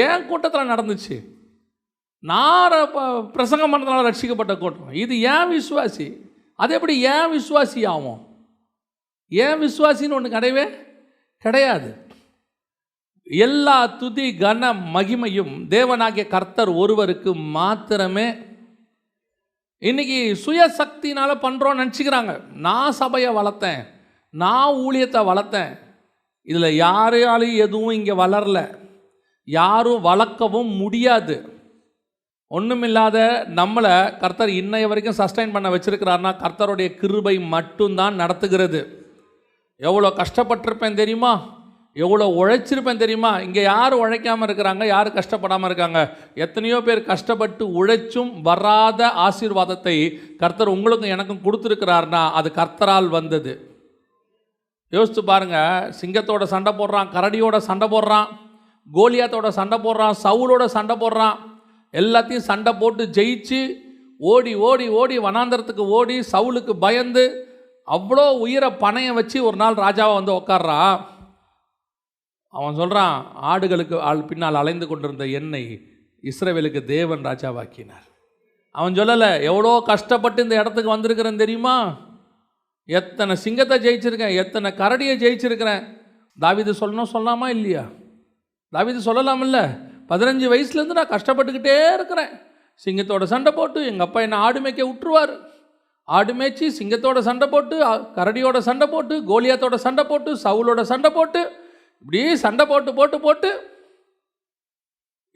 ஏன் கூட்டத்தில் நடந்துச்சு, நான் பிரசங்கம் பண்ணதுனால ரட்சிக்கப்பட்ட கூட்டம், இது ஏன் விசுவாசி, அது எப்படி ஏன் விசுவாசி ஆகும்? ஏன் விசுவாசின்னு ஒன்று கிடையவே கிடையாது. எல்லா துதி கன மகிமையும் தேவனாகிய கர்த்தர் ஒருவருக்கு மாத்திரமே. இன்னைக்கு சுயசக்தினால் பண்ணுறோன்னு நினச்சிக்கிறாங்க. நான் சபையை வளர்த்தேன், நான் ஊழியத்தை வளர்த்தேன், இதில் யாரையாலையும் எதுவும் இங்கே வளரல, யாரும் வளர்க்கவும் முடியாது. ஒன்றுமில்லாத நம்மளை கர்த்தர் இன்னைய வரைக்கும் சஸ்டைன் பண்ண வச்சிருக்கிறாருன்னா கர்த்தருடைய கிருபை மட்டும்தான் நடத்துகிறது. எவ்வளோ கஷ்டப்பட்டிருப்பேன் தெரியுமா, எவ்வளோ உழைச்சிருப்பேன் தெரியுமா? இங்கே யார் உழைக்காமல் இருக்கிறாங்க, யார் கஷ்டப்படாமல் இருக்காங்க? எத்தனையோ பேர் கஷ்டப்பட்டு உழைச்சும் வராத ஆசீர்வாதத்தை கர்த்தர் உங்களுக்கும் எனக்கும் கொடுத்துருக்கிறார்னா அது கர்த்தரால் வந்தது. யோசித்து பாருங்க, சிங்கத்தோட சண்டை போடுறான், கரடியோட சண்டை போடுறான், கோலியாத்தோட சண்டை போடுறான், சவுலோட சண்டை போடுறான், எல்லாத்தையும் சண்டை போட்டு ஜெயிச்சு ஓடி ஓடி ஓடி வனாந்தரத்துக்கு ஓடி சவுலுக்கு பயந்து அவ்வளோ உயிரை பணைய வச்சு ஒரு நாள் ராஜாவை வந்து உட்கார்றான். அவன் சொல்கிறான், ஆடுகளுக்கு பின்னால் அலைந்து கொண்டிருந்த என்னை இஸ்ரவேலுக்கு தேவன் ராஜாவாக்கினார். அவன் சொல்லலை, எவ்வளோ கஷ்டப்பட்டு இந்த இடத்துக்கு வந்திருக்கிறேன் தெரியுமா, எத்தனை சிங்கத்தை ஜெயிச்சிருக்கேன், எத்தனை கரடியை ஜெயிச்சிருக்கிறேன். தாவீது சொல்லணும் சொல்லாமா இல்லையா? தாவீது சொல்லலாமில்ல, 15 வயசுலேருந்து நான் கஷ்டப்பட்டுக்கிட்டே இருக்கிறேன். சிங்கத்தோட சண்டை போட்டு எங்கள் அப்பா என்னை ஆடு மேய்க்க விட்டுருவார், ஆடு மேய்ச்சி சிங்கத்தோட சண்டை போட்டு, கரடியோட சண்டை போட்டு, கோலியாத்தோட சண்டை போட்டு, சவுலோட சண்டை போட்டு, இப்படியே சண்டை போட்டு போட்டு போட்டு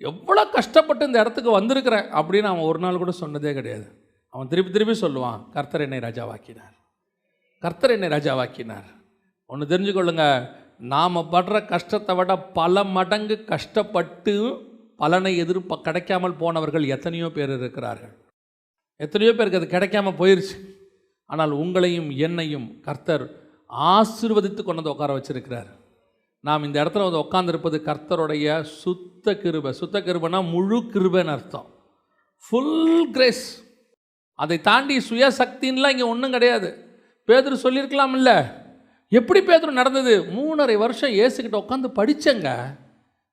எவ்வளோ கஷ்டப்பட்டு இந்த இடத்துக்கு வந்திருக்கிறேன் அப்படின்னு அவன் ஒரு நாள் கூட சொன்னதே கிடையாது. அவன் திருப்பி திருப்பி சொல்லுவான், கர்த்தர் என்னை ராஜாவாக்கினார், கர்த்தர் என்னை ராஜாவாக்கினார். ஒன்று தெரிஞ்சுக்கொள்ளுங்க, நாம் படுற கஷ்டத்தை விட பல மடங்கு கஷ்டப்பட்டு பலனை கிடைக்காமல் போனவர்கள் எத்தனையோ பேர் இருக்கிறார்கள். எத்தனையோ பேருக்கு அது கிடைக்காம போயிடுச்சு. ஆனால் உங்களையும் என்னையும் கர்த்தர் ஆசீர்வதித்து கொண்டு வந்து உட்கார வச்சிருக்கிறார். நாம் இந்த இடத்துல வந்து உட்கார்ந்துருப்பது கர்த்தருடைய சுத்த கிருபை. சுத்த கிருபைனா முழு கிருபைன்னு அர்த்தம், ஃபுல் கிரேஸ். அதை தாண்டி சுயசக்தின்லாம் இங்கே ஒன்றும் கிடையாது. பேதுரு சொல்லியிருக்கலாம் இல்லை? எப்படி பேதுரு நடந்தது? 3.5 வருஷம் இயேசுக்கிட்ட உட்காந்து படித்தேங்க,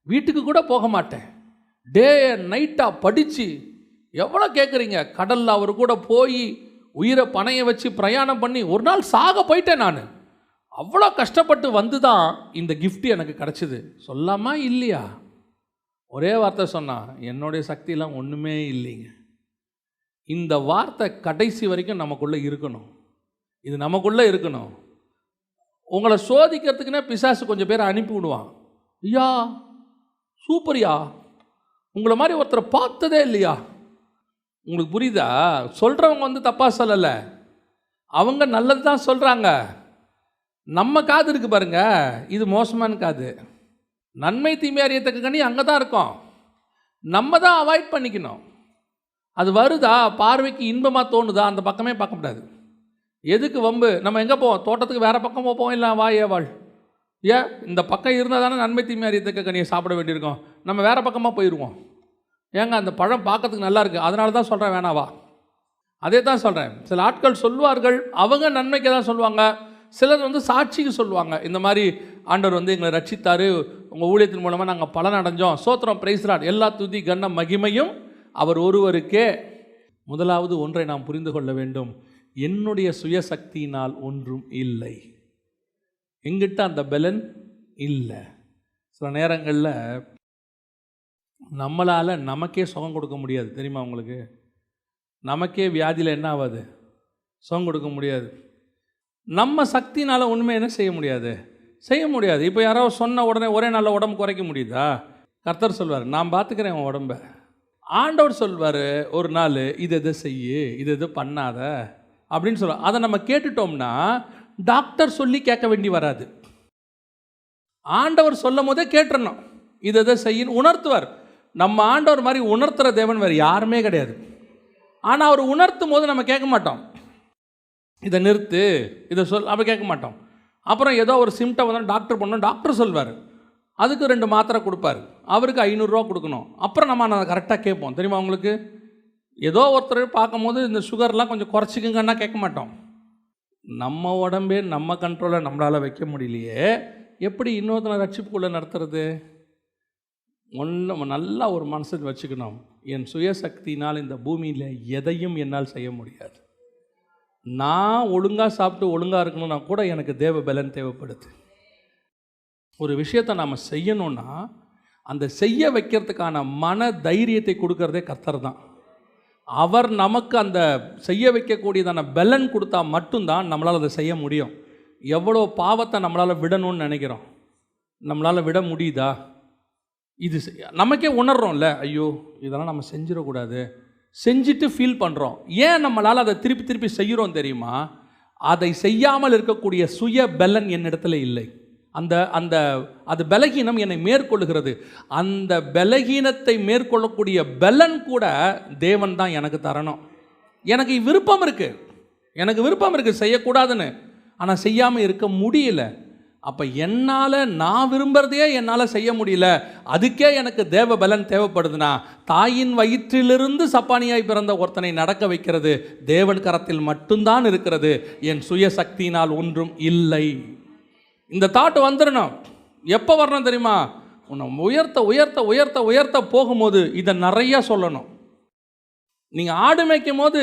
வீட்டுக்கு கூட போக மாட்டேன், டே நைட்டாக படித்து. எவ்வளோ கேட்குறீங்க? கடலில் அவர் கூட போய் உயிரை பணைய வச்சு பிரயாணம் பண்ணி ஒரு நாள் சாக போயிட்டேன் நான். அவ்வளோ கஷ்டப்பட்டு வந்து தான் இந்த கிஃப்ட் எனக்கு கிடச்சிது. சொல்லாமா இல்லையா? ஒரே வார்த்தை சொன்னான், என்னுடைய சக்தியெல்லாம் ஒன்றுமே இல்லைங்க. இந்த வார்த்தை கடைசி வரைக்கும் நமக்குள்ளே இருக்கணும். இது நமக்குள்ளே இருக்கணும். உங்களை சோதிக்கிறதுக்குன்னே பிசாசு கொஞ்சம் பேரை அனுப்பி விடுவான். ஐயா சூப்பர்யா, உங்களை மாதிரி ஒருத்தரை பார்த்ததே இல்லையா. உங்களுக்கு புரியுதா? சொல்கிறவங்க வந்து தப்பாக சொல்லலை, அவங்க நல்லது தான் சொல்கிறாங்க. நம்ம காது இருக்குது பாருங்க, இது மோசமான காது. நன்மை தீமை அறியத்தக்க கனி அங்கே தான் இருக்கும். நம்ம தான் அவாய்ட் பண்ணிக்கணும். அது வருதா, பார்வைக்கு இன்பமாக தோணுதா, அந்த பக்கமே பார்க்கக்கூடாது. எதுக்கு வம்பு? நம்ம எங்கே போவோம்? தோட்டத்துக்கு வேறு பக்கம் போவோம். இல்லை வா ஏவாள், ஏன் இந்த பக்கம் இருந்தால் தானே நன்மை தீமை அறியத்தக்க கனியை சாப்பிட வேண்டியிருக்கோம். நம்ம வேறு பக்கமாக போயிடுவோம். ஏங்க அந்த பழம் பார்க்கறதுக்கு நல்லா இருக்குது, அதனால தான் சொல்கிறேன் வேணாவா. அதே தான் சொல்கிறேன். சில ஆட்கள் சொல்வார்கள், அவங்க நன்மைக்கு தான் சொல்லுவாங்க. சிலர் வந்து சாட்சிக்கு சொல்லுவாங்க, இந்த மாதிரி ஆண்டவர் வந்து எங்களை ரட்சித்தார், உங்கள் ஊழியத்தின் மூலமாக நாங்கள் பலன் அடைஞ்சோம், சோத்திரம், பிரைஸ் லார்ட், எல்லா துதி கன மகிமையும் அவர் ஒருவருக்கே. முதலாவது ஒன்றை நாம் புரிந்து கொள்ள வேண்டும், என்னுடைய சுயசக்தியினால் ஒன்றும் இல்லை. எங்கிட்ட அந்த பலன் இல்லை. சில நேரங்களில் நம்மளால் நமக்கே சுகம் கொடுக்க முடியாது, தெரியுமா உங்களுக்கு? நமக்கே வியாதியில் என்ன ஆகாது, சுகம் கொடுக்க முடியாது. நம்ம சக்தினால் ஒன்றுமே என்ன செய்ய முடியாது, செய்ய முடியாது. இப்போ யாராவது சொன்ன உடனே ஒரே நாளில் உடம்பு குறைக்க முடியுதா? கர்த்தர் சொல்வார், நான் பார்த்துக்கிறேன் உன் உடம்பை. ஆண்டவர் சொல்வார் ஒரு நாள், இது எதை செய்யு, இது எது பண்ணாத அப்படின்னு சொல்லுவார். அதை நம்ம கேட்டுட்டோம்னா டாக்டர் சொல்லி கேட்க வேண்டி வராது. ஆண்டவர் சொல்லும் போதே கேட்டுறணும், இது எதை செய்யணும் உணர்த்துவார். நம்ம ஆண்டவர் மாதிரி உணர்த்துகிற தேவன் வேறு யாருமே கிடையாது. ஆனால் அவர் உணர்த்தும் போது நம்ம கேட்க மாட்டோம், இதை நிறுத்து, இதை சொல், அப்படி கேட்க மாட்டோம். அப்புறம் ஏதோ ஒரு சிம்டம் வந்தால் டாக்டர் பண்ணணும், டாக்டர் சொல்வார், அதுக்கு 2 மாத்திரை கொடுப்பார், அவருக்கு 500 ரூபா கொடுக்கணும். அப்புறம் நம்ம அதை கரெக்டாக கேட்போம். தெரியுமா உங்களுக்கு? ஏதோ ஒருத்தர் பார்க்கும்போது இந்த சுகர்லாம் கொஞ்சம் குறைச்சிக்குங்கன்னா கேட்க மாட்டோம். நம்ம உடம்பே நம்ம கண்ட்ரோலை நம்மளால் வைக்க முடியலையே, எப்படி இன்னொருத்தனை ரட்சிப்புக்குள்ளே நடத்துறது? ஒன்று நல்லா ஒரு மனசில் வச்சுக்கணும், என் சுயசக்தினால் இந்த பூமியில் எதையும் என்னால் செய்ய முடியாது. நான் ஒழுங்காக சாப்பிட்டு ஒழுங்காக இருக்கணும்னா கூட எனக்கு தேவ பலன் தேவைப்படுது. ஒரு விஷயத்தை நாம் செய்யணும்னா அந்த செய்ய வைக்கிறதுக்கான மன தைரியத்தை கொடுக்கறதே கர்த்தர் தான். அவர் நமக்கு அந்த செய்ய வைக்கக்கூடியதான பலன் கொடுத்தா மட்டும்தான் நம்மளால் அதை செய்ய முடியும். எவ்வளோ பாவத்தை நம்மளால் விடணும்னு நினைக்கிறோம், நம்மளால் விட முடியுதா? இது நமக்கே உணர்றோம்ல, ஐயோ இதெல்லாம் நம்ம செஞ்சிடக்கூடாது, செஞ்சுட்டு ஃபீல் பண்ணுறோம். ஏன் நம்மளால் அதை திருப்பி திருப்பி செய்கிறோம் தெரியுமா? அதை செய்யாமல் இருக்கக்கூடிய சுய பலன் என்னிடத்துல இல்லை. அந்த அந்த அது பலகீனம் என்னை மேற்கொள்ளுகிறது. அந்த பலகீனத்தை மேற்கொள்ளக்கூடிய பலன் கூட தேவன் தான் எனக்கு தரணும். எனக்கு விருப்பம் இருக்குது செய்யக்கூடாதுன்னு, ஆனால் செய்யாமல் இருக்க முடியல. அப்போ என்னால் நான் விரும்புகிறதையே என்னால் செய்ய முடியல, அதுக்கே எனக்கு தேவ பலன் தேவைப்படுதுன்னா, தாயின் வயிற்றிலிருந்து சப்பானியாய் பிறந்த ஒருத்தனை நடக்க வைக்கிறது தேவன் கரத்தில் மட்டும்தான் இருக்கிறது. என் சுய சக்தியினால் ஒன்றும் இல்லை. இந்த தாட் வந்துடணும். எப்போ வரணும் தெரியுமா? உன்னை உயர்த்த உயர்த்த உயர்த்த உயர்த்த போகும்போது இதை நிறையா சொல்லணும். நீங்கள் ஆடு மேய்க்கும் போது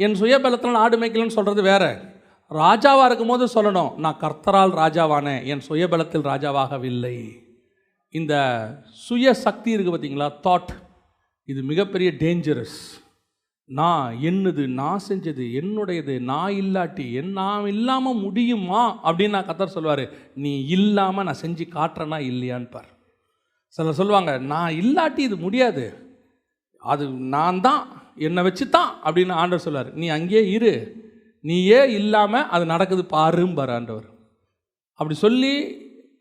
என் சுய பலத்தினால் ஆடு மேய்க்கலன்னு சொல்கிறது வேற. ராஜாவாக இருக்கும் போது சொல்லணும், நான் கர்த்தரால் ராஜாவானேன், என் சுயபலத்தில் ராஜாவாகவில்லை. இந்த சுய சக்தி இருக்குது பார்த்தீங்களா, தாட், இது மிகப்பெரிய டேஞ்சரஸ். நான் என்னது, நான் செஞ்சது, என்னுடையது, நான் இல்லாட்டி நான் இல்லாமல் முடியுமா அப்படின்னு நான் கர்த்தர் சொல்லுவார். நீ இல்லாமல் நான் செஞ்சு காட்டுறேன்னா இல்லையான்னு பார். சிலர் சொல்லுவாங்க, நான் இல்லாட்டி இது முடியாது, அது நான் தான், என்னை வச்சு தான் அப்படின்னு ஆண்டவர் சொல்லுவார். நீ அங்கேயே இரு, நீயே இல்லாமல் அது நடக்குது பாரும்பார் ஆண்டவர். அப்படி சொல்லி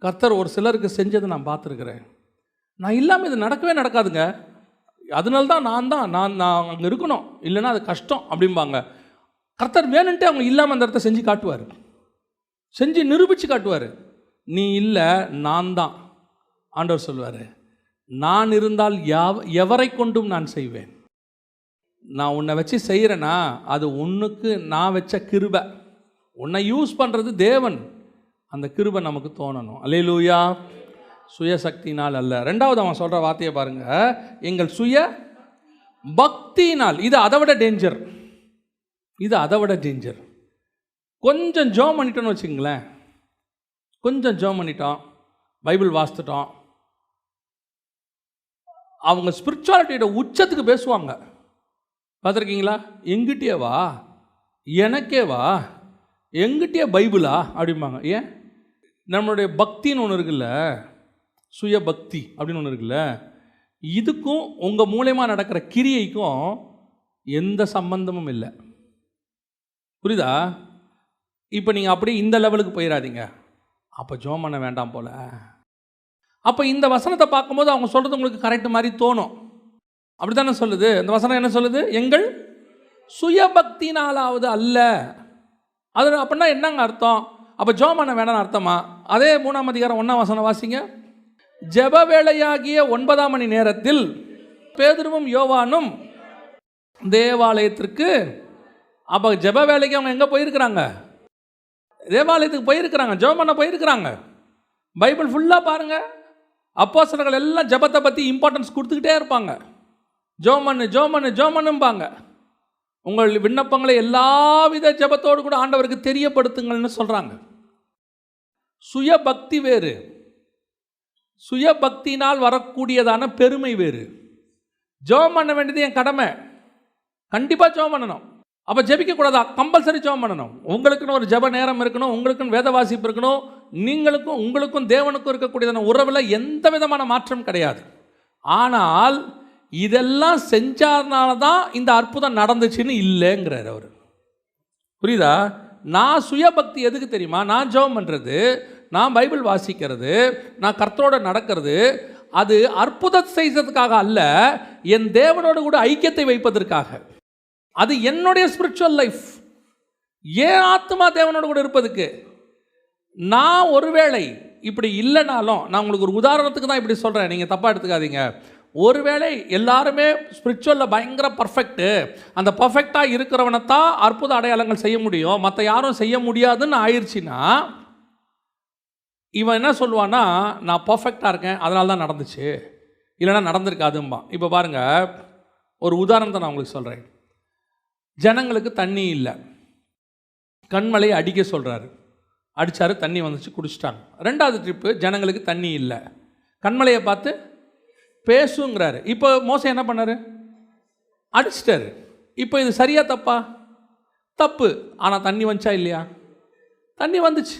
கர்த்தர் ஒரு சிலருக்கு செஞ்சதை நான் பார்த்துருக்குறேன். நான் இல்லாமல் இது நடக்கவே நடக்காதுங்க, அதனால தான் நான் அங்கே இருக்கணும், இல்லைன்னா அது கஷ்டம் அப்படிம்பாங்க. கர்த்தர் வேணுன்ட்டு அவங்க இல்லாமல் அந்த இடத்த செஞ்சு காட்டுவார், செஞ்சு நிரூபித்து காட்டுவார். நீ இல்லை, நான் தான். ஆண்டவர் சொல்லுவார், நான் இருந்தால் எவரை கொண்டும் நான் செய்வேன். நான் உன்னை வச்சு செய்கிறேன்னா அது உன்னுக்கு நான் வச்ச கிருபை. உன்னை யூஸ் பண்ணுறது தேவன், அந்த கிருபை நமக்கு தோணணும். அல்லேலூயா. சுயசக்தினால் அல்ல. ரெண்டாவது அவன் சொல்கிற வார்த்தையை பாருங்கள், எங்கள் சுய பக்தியினால். இது அதை விட டேஞ்சர். கொஞ்சம் ஜெபம் பண்ணிட்டோன்னு வச்சுங்களேன், கொஞ்சம் ஜெபம் பண்ணிட்டோம், பைபிள் வாசித்துட்டோம், அவங்க ஸ்பிரிச்சுவாலிட்டியோட உச்சத்துக்கு பேசுவாங்க. பார்த்துருக்கீங்களா? எங்கிட்டே வா, எனக்கே வா, எங்கிட்டே பைபிளா அப்படிம்பாங்க. ஏன்? நம்மளுடைய பக்தின்னு ஒன்று இருக்குல்ல, சுய பக்தி அப்படின்னு ஒன்று இருக்குல்ல, இதுக்கும் உங்கள் மூலமாக நடக்கிற கிரியைக்கும் எந்த சம்பந்தமும் இல்லை. புரியுதா? இப்போ நீங்கள் அப்படியே இந்த லெவலுக்கு போயிடாதீங்க, அப்போ ஜெபம் பண்ண வேண்டாம் போல். அப்போ இந்த வசனத்தை பார்க்கும்போது அவங்க சொல்கிறது உங்களுக்கு கரெக்ட் மாதிரி தோணும். அப்படி தானே சொல்லுது இந்த வசனம்? என்ன சொல்லுது? எங்கள் சுயபக்தினாலாவது அல்ல. அது அப்படின்னா என்னங்க அர்த்தம்? அப்போ ஜெபம் பண்ண வேண்டாம்னு அர்த்தமா? அதே 3ஆம் அதிகாரம் 1ஆம் வசனம் வாசிங்க. ஜெப வேளையாகிய 9ஆம் மணி நேரத்தில் பேதுருவும் யோவானும் தேவாலயத்திற்கு. அப்போ ஜெப வேலைக்கு அவங்க எங்கே போயிருக்கிறாங்க? தேவாலயத்துக்கு போயிருக்கிறாங்க, ஜெபம் பண்ண போயிருக்கிறாங்க. பைபிள் ஃபுல்லாக பாருங்கள், அப்போஸ்தலர்கள் எல்லாம் ஜெபத்தை பற்றி இம்பார்ட்டன்ஸ் கொடுத்துக்கிட்டே இருப்பாங்க. ஜோமனும்பாங்க. உங்கள் விண்ணப்பங்களை எல்லாவித ஜெபத்தோடு கூட ஆண்டவருக்கு தெரியப்படுத்துங்கள்னு சொல்கிறாங்க. சுயபக்தி வேறு, சுயபக்தினால் வரக்கூடியதான பெருமை வேறு. ஜெபம் பண்ண வேண்டியது என் கடமை, கண்டிப்பாக ஜெபம் பண்ணணும். அப்போ ஜெபிக்கக்கூடாதா? கம்பல்சரி ஜெபம் பண்ணணும். உங்களுக்குன்னு ஒரு ஜெப நேரம் இருக்கணும், உங்களுக்குன்னு வேத வாசிப்பு இருக்கணும். உங்களுக்கும் தேவனுக்கும் இருக்கக்கூடியதான உறவில் எந்த விதமான மாற்றம் கிடையாது. ஆனால் இதெல்லாம் செஞ்சாதனால தான் இந்த அற்புதம் நடந்துச்சுன்னு இல்லைங்கிறார் அவர். புரியுதா? நான் சுயபக்தி எதுக்கு தெரியுமா? நான் ஜெபம் பண்ணுறது, நான் பைபிள் வாசிக்கிறது, நான் கர்த்தரோட நடக்கிறது, அது அற்புதம் செய்கிறதுக்காக அல்ல, என் தேவனோட கூட ஐக்கியத்தை வைப்பதற்காக. அது என்னுடைய ஸ்பிரிச்சுவல் லைஃப், ஏன் ஆத்மா தேவனோட கூட இருப்பதுக்கு. நான் ஒருவேளை இப்படி இல்லைனாலும், நான் உங்களுக்கு ஒரு உதாரணத்துக்கு தான் இப்படி சொல்கிறேன், நீங்கள் தப்பாக எடுத்துக்காதீங்க. ஒருவேளை எல்லாருமே ஸ்பிரிச்சுவலில் பயங்கர பர்ஃபெக்ட்டு, அந்த பர்ஃபெக்டாக இருக்கிறவனைத்தான் அற்புத அடையாளங்கள் செய்ய முடியும், மற்ற யாரும் செய்ய முடியாதுன்னு ஆயிடுச்சுன்னா, இவன் என்ன சொல்லுவான்னா, நான் பர்ஃபெக்டாக இருக்கேன் அதனால தான் நடந்துச்சு, இல்லைன்னா நடந்திருக்காதும்பான். இப்போ பாருங்கள், ஒரு உதாரணத்தை நான் உங்களுக்கு சொல்கிறேன். ஜனங்களுக்கு தண்ணி இல்லை, கண்மலையை அடிக்க சொல்கிறாரு, அடித்தாரு, தண்ணி வந்துச்சு, குடிச்சிட்டாங்க. 2வது ட்ரிப்பு ஜனங்களுக்கு தண்ணி இல்லை, கண்மலையை பார்த்து பேசுங்கிறாரு. இப்போ மோசே என்ன பண்ணார்? அடிச்சிட்டாரு. இப்போ இது சரியா தப்பா? தப்பு. ஆனால் தண்ணி வந்துச்சா இல்லையா? தண்ணி வந்துச்சு.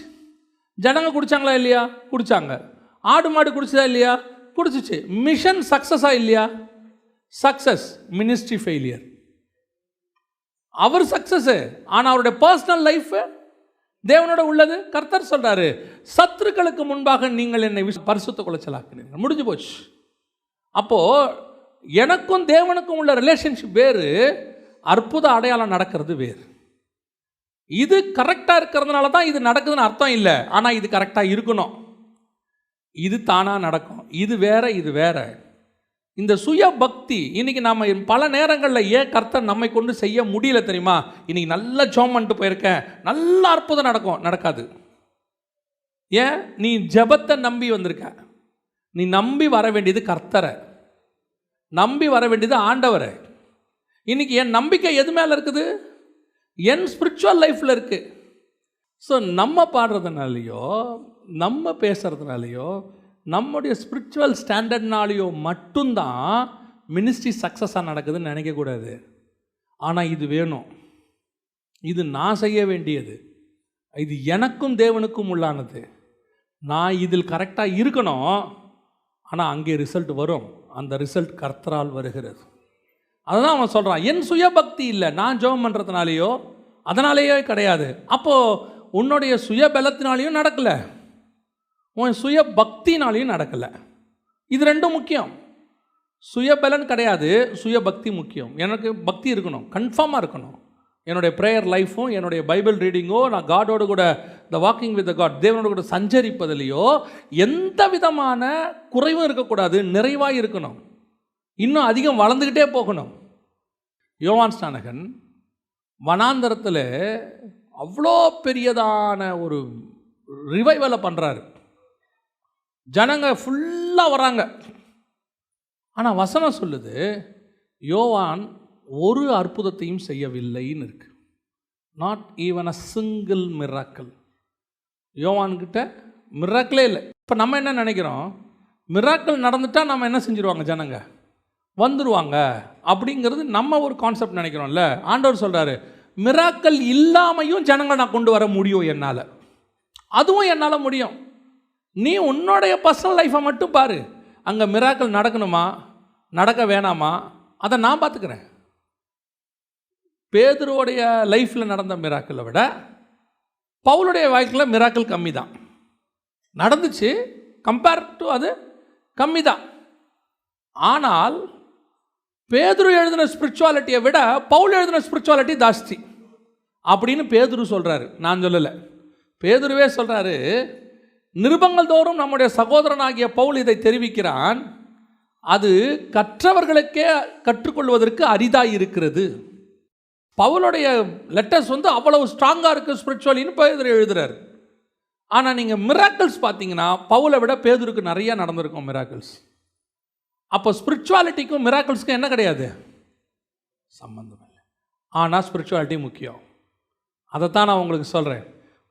ஜனங்க குடிச்சாங்களா இல்லையா? குடிச்சாங்க. ஆடு மாடு குடிச்சதா இல்லையா? குடிச்சிச்சு. மிஷன் சக்ஸஸா இல்லையா? சக்ஸஸ். Ministry failure. அவர் சக்ஸஸ், ஆனால் அவருடைய பர்சனல் லைஃப் தேவனோட உள்ளது. கர்த்தர் சொல்றாரு, சத்துருக்களுக்கு முன்பாக நீங்கள் என்னை பரிசுத்த குலைச்சலாக்கினீர்கள். முடிஞ்சு போச்சு. அப்போ எனக்கும் தேவனுக்கும் உள்ள ரிலேஷன்ஷிப் வேறு, அற்புத அடையாளம் நடக்கிறது வேறு. இது கரெக்டாக இருக்கிறதுனால தான் இது நடக்குதுன்னு அர்த்தம் இல்லை. ஆனால் இது கரெக்டாக இருக்கணும். இது தானாக நடக்கும். இது வேற, இது வேற. இந்த சுய பக்தி இன்னைக்கு நம்ம பல நேரங்களில் ஏன் கர்த்தர் நம்மை கொண்டு செய்ய முடியல தெரியுமா? இன்னைக்கு நல்ல ஜெபம் பண்ணிட்டு போயிருக்கேன், நல்ல அற்புதம் நடக்கும், நடக்காது. ஏன்? நீ ஜெபத்தை நம்பி வந்திருக்க. நீ நம்பி வர வேண்டியது கர்த்தரை, நம்பி வர வேண்டியது ஆண்டவரை. இன்னைக்கு என் நம்பிக்கை எது மேலே இருக்குது? என் ஸ்பிரிச்சுவல் லைஃப்பில் இருக்குது. ஸோ நம்ம பாடுறதுனாலையோ, நம்ம பேசுகிறதுனாலையோ, நம்முடைய ஸ்பிரிச்சுவல் ஸ்டாண்டர்ட்னாலேயோ மட்டும்தான் மினிஸ்ட்ரி சக்ஸஸாக நடக்குதுன்னு நினைக்கக்கூடாது. ஆனால் இது வேணும், இது நான் செய்ய வேண்டியது, இது எனக்கும் தேவனுக்கும் உள்ளானது. நான் இதில் கரெக்டாக இருக்கணும். ஆனால் அங்கே ரிசல்ட் வரும். அந்த ரிசல்ட் கர்த்தரால் வருகிறது. அதுதான் அவன் சொல்கிறான், என் சுய பக்தி இல்லை, நான் ஜெபம் பண்ணுறதுனாலையோ அதனாலேயோ கிடையாது. அப்போது உன்னுடைய சுய பலத்தினாலேயும் நடக்கலை, உன் சுய பக்தினாலையும் நடக்கலை. இது ரெண்டும் முக்கியம். சுய பலன் கிடையாது, சுய பக்தி முக்கியம். எனக்கு பக்தி இருக்கணும், கன்ஃபார்மாக இருக்கணும். என்னுடைய ப்ரேயர் லைஃப்பும், என்னுடைய பைபிள் ரீடிங்கோ, நான் காடோடு கூட த வாக்கிங் வித் காட், தேவனோடு கூட சஞ்சரிப்பதிலையோ எந்த விதமான குறைவும் இருக்கக்கூடாது, நிறைவாக இருக்கணும். இன்னும் அதிகம் வளர்ந்துக்கிட்டே போகணும். யோவான் ஸ்நானகன் வனாந்தரத்தில் அவ்வளோ பெரியதான ஒரு ரிவைவலை பண்ணுறாரு. ஜனங்க ஃபுல்லாக வராங்க. ஆனால் வசனம் சொல்லுது, யோவான் ஒரு அற்புதத்தையும் செய்யவில்லைன்னு இருக்கு. Not even a single miracle. யோவான்கிட்ட மிராக்கிளே இல்லை. இப்போ நம்ம என்ன நினைக்கிறோம்? மிராக்கிள் நடந்துட்டால் நம்ம என்ன செஞ்சுருவாங்க? ஜனங்க வந்துடுவாங்க அப்படிங்கிறது நம்ம ஒரு கான்செப்ட் நினைக்கிறோம்ல. ஆண்டவர் சொல்கிறாரு, மிராக்கிள் இல்லாமையும் ஜனங்களை நான் கொண்டு வர முடியும் என்னால். அதுவும் என்னால் முடியும். நீ உன்னுடைய பர்சனல் லைஃப்பை மட்டும் பாரு. அங்கே மிராக்கிள் நடக்கணுமா நடக்க வேணாமா அதை நான் பார்த்துக்கிறேன். பேதுருவோடைய லைஃப்பில் நடந்த மிராக்கிளை விட பவுலுடைய வாழ்க்கையில் மிராக்கிள் கம்மி தான் நடந்துச்சு. கம்பேர் டு அது கம்மி தான். ஆனால் பேதுரு எழுதின ஸ்பிரிச்சுவாலிட்டியை விட பவுல் எழுதின ஸ்பிரிச்சுவாலிட்டி ஜாஸ்தி அப்படின்னு பேதுரு சொல்கிறாரு, நான் சொல்லலை. பேதுருவே சொல்கிறாரு, நிருபங்கள் தோறும் நம்முடைய சகோதரனாகிய பவுல் இதை தெரிவிக்கிறான், அது கற்றவர்களுக்கே கற்றுக்கொள்வதற்கு அரிதாக இருக்கிறது. பவுலுடைய லெட்டர்ஸ் அவ்வளவு ஸ்ட்ராங்காக இருக்குது ஸ்பிரிச்சுவலின்னு பேதுரு எழுதுறாரு. ஆனால் நீங்கள் மிராக்கிள்ஸ் பார்த்தீங்கன்னா பவுலை விட பேதுருக்கு நிறையா நடந்திருக்கும் மிராக்கிள்ஸ். அப்போ ஸ்பிரிச்சுவாலிட்டிக்கும் மிராக்கிள்ஸ்க்கும் என்ன கிடையாது? சம்பந்தம் இல்லை. ஆனால் ஸ்பிரிச்சுவாலிட்டி முக்கியம். அதைத்தான் நான் உங்களுக்கு சொல்கிறேன்.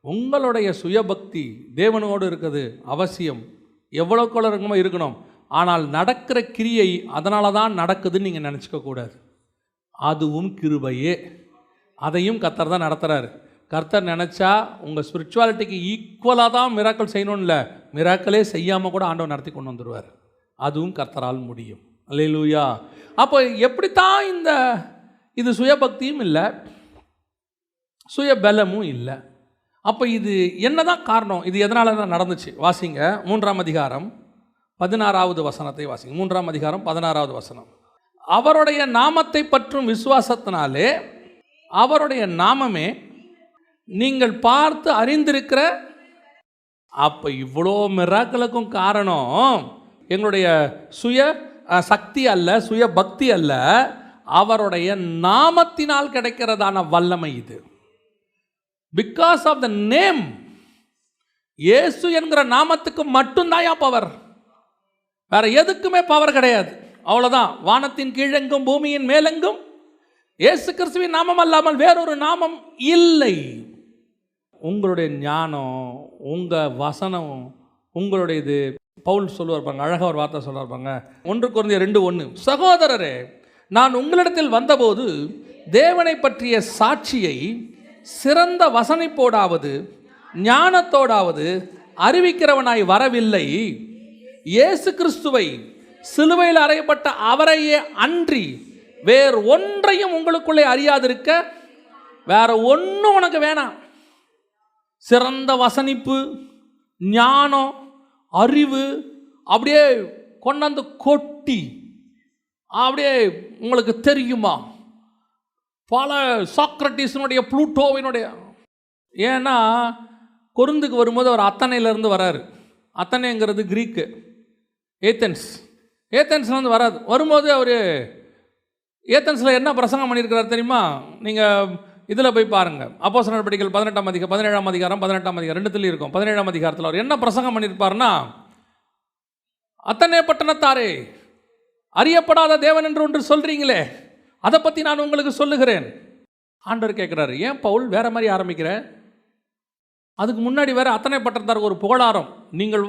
உங்களுடைய சுயபக்தி தேவனோடு இருக்குது அவசியம், எவ்வளோக்குள்ள இருக்குமோ இருக்கணும். ஆனால் நடக்கிற கிரியை அதனால தான் நடக்குதுன்னு நீங்கள் நினச்சிக்கக்கூடாது. அதுவும் கிருபையே. அதையும் கர்த்தர் தான் நடத்துகிறாரு. கர்த்தர் நினச்சா உங்கள் ஸ்பிரிச்சுவாலிட்டிக்கு ஈக்குவலாக தான் மிராக்கிள் செய்யணும்னு இல்லை, மிராக்கிளே செய்யாமல் கூட ஆண்டவர் நடத்தி கொண்டு வந்துடுவார். அதுவும் கர்த்தரால் முடியும். அல்லேலூயா. அப்போ எப்படித்தான் இது சுயபக்தியும் இல்லை, சுய பலமும் இல்லை. அப்போ இது என்னதான் காரணம்? இது எதனால தான் நடந்துச்சு? வாசிங்க 3ஆம் அதிகாரம் 16வது வசனத்தை வாசிங்க. 3ஆம் அதிகாரம் 16வது வசனம். அவருடைய நாமத்தை பற்றும் விசுவாசத்தினாலே, அவருடைய நாமமே நீங்கள் பார்த்து அறிந்திருக்கிற. அப்போ இவ்வளோ மிராக்களுக்கும் காரணம் எங்களுடைய சுய சக்தி அல்ல, சுய பக்தி அல்ல, அவருடைய நாமத்தினால் கிடைக்கிறதான வல்லமை இது. Because of the name. Yesu என்கிற நாமத்துக்கு மட்டும்தான் பவர், வேற எதுக்குமே பவர் கிடையாது. அவ்வளோதான். வானத்தின் கீழெங்கும் பூமியின் மேலெங்கும் இயேசு கிறிஸ்துவின் நாமம் அல்லாமல் வேறொரு நாமம் இல்லை. உங்களுடைய ஞானம், உங்கள் வசனம், உங்களுடைய இது பவுல் சொல்லுவார்ப்பாங்க, அழகாக ஒரு வார்த்தை சொல்லுவார்ப்பாங்க, 1 கொரிந்தியர் 2:1, சகோதரரே நான் உங்களிடத்தில் வந்தபோது தேவனை பற்றிய சாட்சியை சிறந்த வசனிப்போடாவது ஞானத்தோடாவது அறிவிக்கிறவனாய் வரவில்லை, இயேசு கிறிஸ்துவை சிலுவையில் அறையப்பட்ட அவரையே அன்றி வேறு ஒன்றையும் உங்களுக்குள்ளே அறியாதிருக்க வேற ஒன்றும் உனக்கு வேணாம். சிறந்த வசனிப்பு, ஞானம், அறிவு அப்படியே கொண்டாந்து கொட்டி அப்படியே உங்களுக்கு தெரியுமா பல சாக்ரட்டிஸினுடைய, புளூட்டோவினுடைய. ஏன்னா கொரிந்துக்கு வரும்போது அவர் அத்தனையிலேருந்து வராரு. அத்தனைங்கிறது கிரீக்கு, ஏத்தன்ஸ்லேருந்து வராது. வரும்போது அவர் ஏத்தன்ஸில் என்ன பிரசங்கம் பண்ணியிருக்கிறார் தெரியுமா? நீங்கள் இதில் போய் பாருங்கள். அப்போஸ்தலர் நடவடிக்கைகள் 18ஆம் அதிகாரம் 17ஆம் அதிகாரம் 18ஆம் அதிகாரம் ரெண்டுத்துலேயும் இருக்கும். 17ஆம் அதிகாரத்தில் அவர் என்ன பிரசங்கம் பண்ணியிருப்பார்னா, அத்தனை பட்டணத்தாரே, அறியப்படாத தேவன் என்று ஒன்று சொல்கிறீங்களே, அதை பற்றி நான் உங்களுக்கு சொல்லுகிறேன். ஆண்டவர் கேட்குறாரு, ஏன் பவுல் வேற மாதிரி ஆரம்பிக்கிற? அதுக்கு முன்னாடி வேற அத்தனை பட்டணத்தாருக்கு ஒரு புகழாரம். நீங்கள்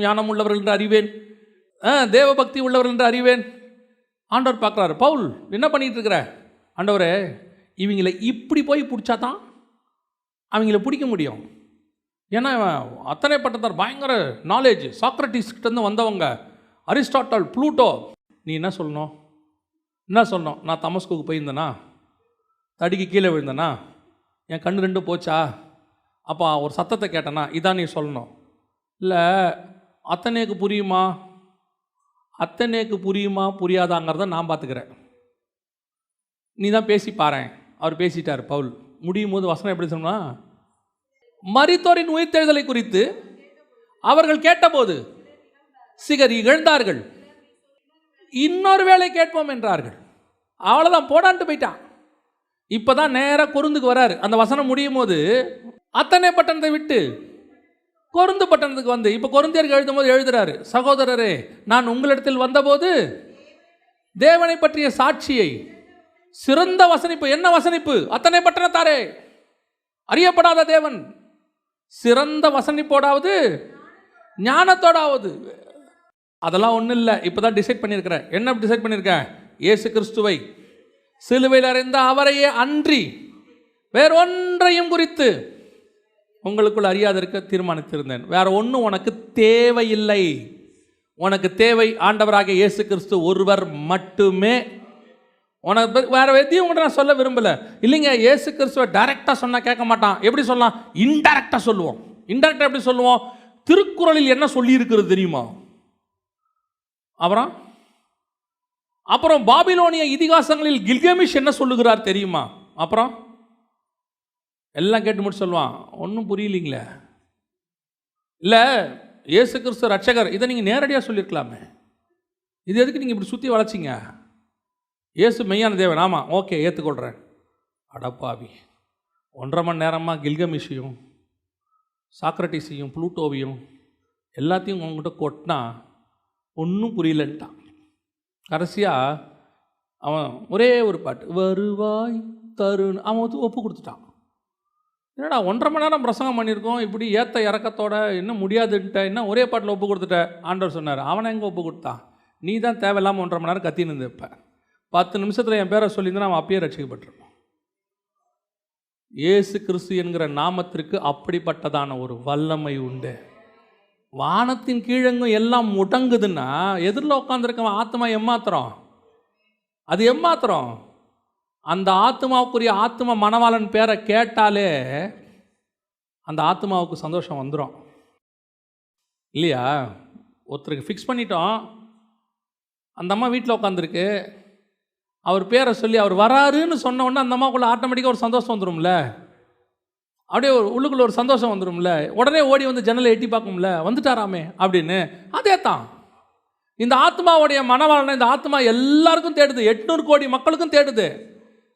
ஞானம் உள்ளவர்கள் என்று அறிவேன், தேவ பக்தி உள்ளவர்கள் என்று அறிவேன். ஆண்டவர் பார்க்குறாரு, பவுல் என்ன பண்ணிகிட்டு இருக்கிற? ஆண்டவரே, இவங்களை இப்படி போய் பிடிச்சா தான் அவங்கள பிடிக்க முடியும். ஏன்னா அத்தனை பட்டத்தார் பயங்கர நாலேஜ், சாக்ரட்டிஸ்கிட்டேருந்து வந்தவங்க, அரிஸ்டாட்டல், புளூட்டோ. நீ என்ன சொல்லணும்? நான் தமஸ்குக்கு போயிருந்தேனா, தடிக்கு கீழே விழுந்தேனா, என் கண்ணு ரெண்டு போச்சா, அப்போ ஒரு சத்தத்தை கேட்டேனா, இதான் நீ சொல்லணும். இல்லை அத்தனைக்கு புரியுமா புரியாதாங்கிறத நான் பார்த்துக்கிறேன், நீ தான் பேசி பாரு. அவர் பேசிட்டார். பவுல் முடியும் போது வசனம் எப்படி சொன்னா, மரித்தோரின் உயிர்த்தெழுதலை குறித்து அவர்கள் கேட்டபோது சிகர் இகழ்ந்தார்கள், இன்னொரு வேளை கேட்போம் என்றார்கள். அவ்வளோதான், போடான்ட்டு போயிட்டான். இப்போ தான் நேராக கொரிந்துக்கு வராரு. அந்த வசனம் முடியும் போது அத்தனை பட்டணத்தை விட்டு கொரிந்து பட்டணத்துக்கு வந்து இப்போ கொரிந்தியருக்கு எழுதும் போது எழுதுறாரு, சகோதரரே, நான் உங்களிடத்தில் வந்தபோது தேவனை பற்றிய சாட்சியை, சிறந்த வசனிப்பு. என்ன வசனிப்பு? அத்தனை பட்டணத்தாரே, அறியப்படாத தேவன், சிறந்த வசனிப்போடாவது ஞானத்தோடாவது. அதெல்லாம் ஒன்றும் இல்லை. இப்போ தான் டிசைட் பண்ணியிருக்கிறேன். என்ன டிசைட் பண்ணியிருக்கேன்? இயேசு கிறிஸ்துவை சிலுவையில் அறைந்த அவரையே அன்றி வேறொன்றையும் குறித்து உங்களுக்குள் அறியாதிருக்க தீர்மானித்திருந்தேன். வேற ஒன்றும் உனக்கு தேவையில்லை. உனக்கு தேவை ஆண்டவராக இயேசு கிறிஸ்து ஒருவர் மட்டுமே. உனக்கு வேறு எதையும் உங்கள்கிட்ட நான் சொல்ல விரும்பலை. இல்லைங்க, இயேசு கிறிஸ்துவை டைரெக்டாக சொன்னால் கேட்க மாட்டான். எப்படி சொல்லலாம்? இன்டைரக்டாக சொல்லுவோம். இன்டைரக்டாக எப்படி சொல்லுவோம்? திருக்குறளில் என்ன சொல்லியிருக்கிறது தெரியுமா? அப்புறம் பாபிலோனிய இதிகாசங்களில் கில்கமிஷ் என்ன சொல்லுகிறார் தெரியுமா? அப்புறம் எல்லாம் கேட்டு முடிச்சு சொல்லுவான். ஒன்றும் புரியலீங்களே. இல்லை, இயேசு கிறிஸ்து ரட்சகர், இதை நீங்கள் நேரடியாக சொல்லியிருக்கலாமே. இது எதுக்கு நீங்கள் இப்படி சுற்றி வளைச்சிங்க? இயேசு மெய்யான தேவன், ஆமாம், ஓகே, ஏற்றுக்கொள்கிறேன். அடப்பாவி, 1.5 மணி நேரமாக கில்கமிஷையும் சாக்ரட்டிஸையும் புளூட்டோவையும் எல்லாத்தையும் உங்ககிட்ட கொட்டினா ஒன்றும் புரியலன்ட்டான். கடைசியாக அவன் ஒரே ஒரு பாட்டு, வருவாய் தருண், அவன் ஒப்பு கொடுத்துட்டான். என்னடா 1.5 மணி நேரம் பிரசங்கம் பண்ணியிருக்கோம், இப்படி ஏற்ற இறக்கத்தோட என்ன முடியாதுன்ட்ட, என்ன ஒரே பாட்டில் ஒப்பு கொடுத்துட்ட? ஆண்டவர் சொன்னார், அவனை எங்கே ஒப்பு கொடுத்தான்? நீ தான் தேவையில்லாமல் 1.5 மணி நேரம் கத்தின்னு இருப்ப. 10 நிமிஷத்தில் என் பேரை சொல்லியிருந்தா அவன் அப்பயே ரட்சிக்கப்பட்டிருப்பான். இயேசு கிறிஸ்து என்கிற நாமத்திற்கு அப்படிப்பட்டதான ஒரு வல்லமை உண்டு. வானத்தின் கீழங்கும் எல்லாம் முடங்குதுன்னா எதிரில் உட்காந்துருக்கவன் ஆத்மா எம்மாத்திரம்? அது எம்மாத்திரம்? அந்த ஆத்மாவுக்குரிய ஆத்மா மணவாளன் பேரை கேட்டாலே அந்த ஆத்மாவுக்கு சந்தோஷம் வந்துடும் இல்லையா? ஒருத்தருக்கு ஃபிக்ஸ் பண்ணிட்டோம், அந்த அம்மா வீட்டில் உட்காந்துருக்கு, அவர் பேரை சொல்லி அவர் வராருன்னு சொன்ன உடனே அந்த அம்மாவுக்குள்ளே ஆட்டோமேட்டிக்காக ஒரு சந்தோஷம் வந்துடும்ல, அப்படியே ஒரு உள்ளுக்குள்ளே ஒரு சந்தோஷம் வந்துடும்ல, உடனே ஓடி வந்து ஜன்னலை எட்டி பார்க்கும்ல, வந்துட்டாராமே அப்படின்னு. அதே தான் இந்த ஆத்மாவுடைய மனவாளனை இந்த ஆத்மா எல்லாருக்கும் தேடுது, 800 கோடி மக்களுக்கும் தேடுது.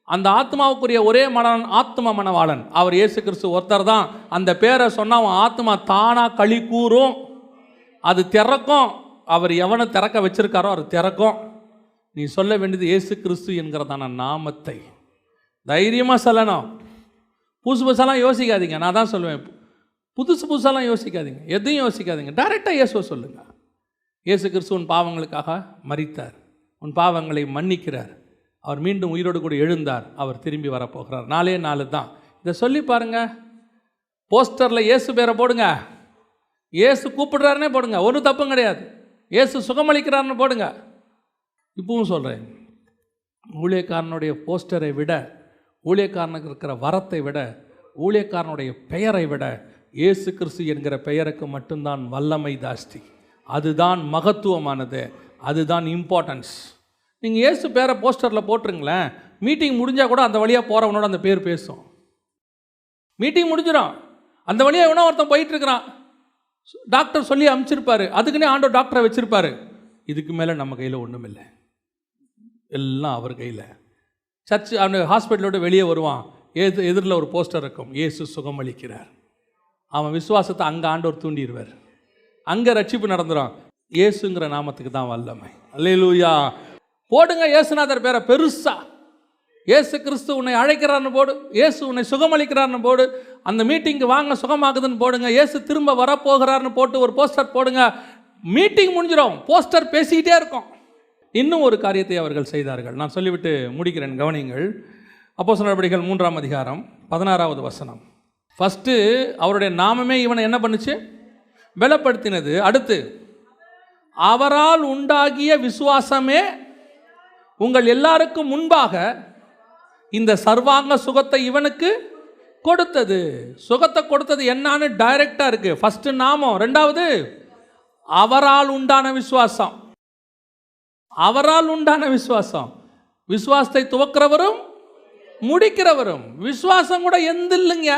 அந்த ஆத்மாவுக்குரிய ஒரே மனவாளன் ஆத்மா மனவாளன் அவர் இயேசு கிறிஸ்து ஒருத்தர் தான். அந்த பேரை சொன்னால் அவன் ஆத்மா தானாக களி கூறும், அது திறக்கும். அவர் எவனை திறக்க வச்சிருக்காரோ அது திறக்கும். நீ சொல்ல வேண்டியது இயேசு கிறிஸ்து என்கிறதான நாமத்தை தைரியமாக சொல்லணும். புதுசாலாம் யோசிக்காதீங்க. நான் தான் சொல்லுவேன், புதுசாலாம் யோசிக்காதீங்க, எதையும் யோசிக்காதீங்க, டைரெக்டாக இயேசுவை சொல்லுங்கள். இயேசு கிறிஸ்து உன் பாவங்களுக்காக மரித்தார், உன் பாவங்களை மன்னிக்கிறார், அவர் மீண்டும் உயிரோடு கூட எழுந்தார், அவர் திரும்பி வரப்போகிறார். 4 நாள் தான். இதை சொல்லி பாருங்கள். போஸ்டரில் இயேசு பேரை போடுங்க, இயேசு கூப்பிடுறாருன்னே போடுங்க, ஒரு தப்பும் கிடையாது. இயேசு சுகமளிக்கிறாருன்னு போடுங்க. இப்பவும் சொல்கிறேன், ஊழியக்காரனுடைய போஸ்டரை விட, ஊழியக்காரனுக்கு இருக்கிற வரத்தை விட ஊழியக்காரனுடைய பெயரை விட இயேசு கிறிஸ்து என்கிற பெயருக்கு மட்டும்தான் வல்லமை ஜாஸ்தி. அதுதான் மகத்துவமானது, அதுதான் இம்பார்ட்டன்ஸ். நீங்கள் இயேசு பேரை போஸ்டரில் போட்டுருங்களேன், மீட்டிங் முடிஞ்சால் கூட அந்த வழியாக போகிறவனோட அந்த பேர் பேசும். மீட்டிங் முடிஞ்சிடும், அந்த வழியாக எவனோ ஒருத்தன் போயிட்டுருக்கிறான், டாக்டர் சொல்லி அனுப்பிச்சிருப்பாரு, அதுக்குன்னே ஆண்டவர் டாக்டரை வச்சுருப்பாரு. இதுக்கு மேலே நம்ம கையில் ஒன்றும் இல்லை, எல்லாம் அவர் கையில். சர்ச் அவனு ஹாஸ்பிட்டலோட வெளியே வருவான், எதிரில் ஒரு போஸ்டர் இருக்கும், இயேசு சுகமளிக்கிறார். அவன் விசுவாசத்தை அங்கே ஆண்டவர் தூண்டிடுவார், அங்கே ரட்சிப்பு நடந்துடும். இயேசுங்கிற நாமத்துக்கு தான் வல்லமை. அல்லேலூயா. போடுங்க இயேசுநாதர் பேரை பெருசா, இயேசு கிறிஸ்து உன்னை அழைக்கிறான்னு போடு, இயேசு உன்னை சுகமளிக்கிறான்னு போடு, அந்த மீட்டிங்கு வாங்க சுகமாகுதுன்னு போடுங்க, இயேசு திரும்ப வரப்போகிறார்னு போட்டு ஒரு போஸ்டர் போடுங்க. மீட்டிங் முடிஞ்சிடும், போஸ்டர் பேசிக்கிட்டே இருக்கும். இன்னும் ஒரு காரியத்தை அவர்கள் செய்தார்கள், நான் சொல்லிவிட்டு முடிக்கிறேன், கவனிங்கள். அப்போஸ்தலர் நடவடிக்கைகள் 3ஆம் அதிகாரம் 16வது வசனம். ஃபஸ்ட்டு அவருடைய நாமமே இவனை என்ன பண்ணுச்சு? பலப்படுத்தினது. அடுத்து, அவரால் உண்டாகிய விசுவாசமே உங்கள் எல்லாருக்கும் முன்பாக இந்த சர்வாங்க சுகத்தை இவனுக்கு கொடுத்தது. சுகத்தை கொடுத்தது என்னன்னு டைரக்டா இருக்கு. ஃபர்ஸ்ட் நாமம், ரெண்டாவது அவரால் உண்டான விசுவாசம். அவரால் உண்டான விசுவாசம், விசுவாசத்தை துவக்கிறவரும் முடிக்கிறவரும். விசுவாசம் கூட எந்த இல்லைங்க,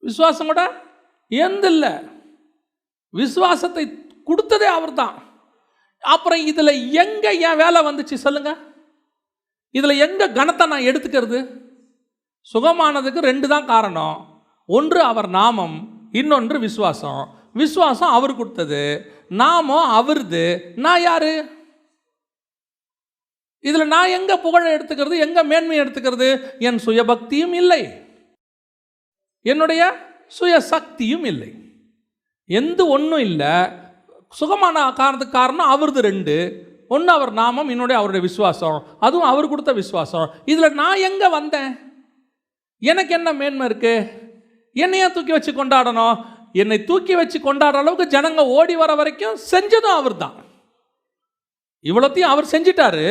விசுவாசம் கூட எந்த இல்லை, விசுவாசத்தை கொடுத்ததே அவர் தான். அப்புறம் இதில் எங்க என் வேலை வந்துச்சு சொல்லுங்க? இதில் எங்க கணத்தை நான் எடுத்துக்கிறது? சுகமானதுக்கு 2 தான் காரணம். ஒன்று அவர் நாமம், இன்னொன்று விசுவாசம். விசுவாசம் அவர் கொடுத்தது, நாமம் அவருது. நான் யாரு? இதில் நான் எங்க புகழை எடுத்துக்கிறது, எங்க மேன்மையை எடுத்துக்கிறது? என் சுயபக்தியும் இல்லை, என்னுடைய சுய சக்தியும் இல்லை, எந்த ஒன்றும் இல்லை. சுகமான காரணத்துக்கு காரணம் அவரது 2. ஒன்று அவர் நாமம், இன்னொன்று அவருடைய விசுவாசம், அதுவும் அவர் கொடுத்த விசுவாசம். இதில் நான் எங்கே வந்தேன்? எனக்கு என்ன மேன்மை இருக்கு? என்னையா தூக்கி வச்சு கொண்டாடணும்? என்னை தூக்கி வச்சு கொண்டாடுற அளவுக்கு ஜனங்க ஓடி வர வரைக்கும் செஞ்சதும் அவர் தான். இவ்வளோத்தையும் அவர் செஞ்சிட்டாரு.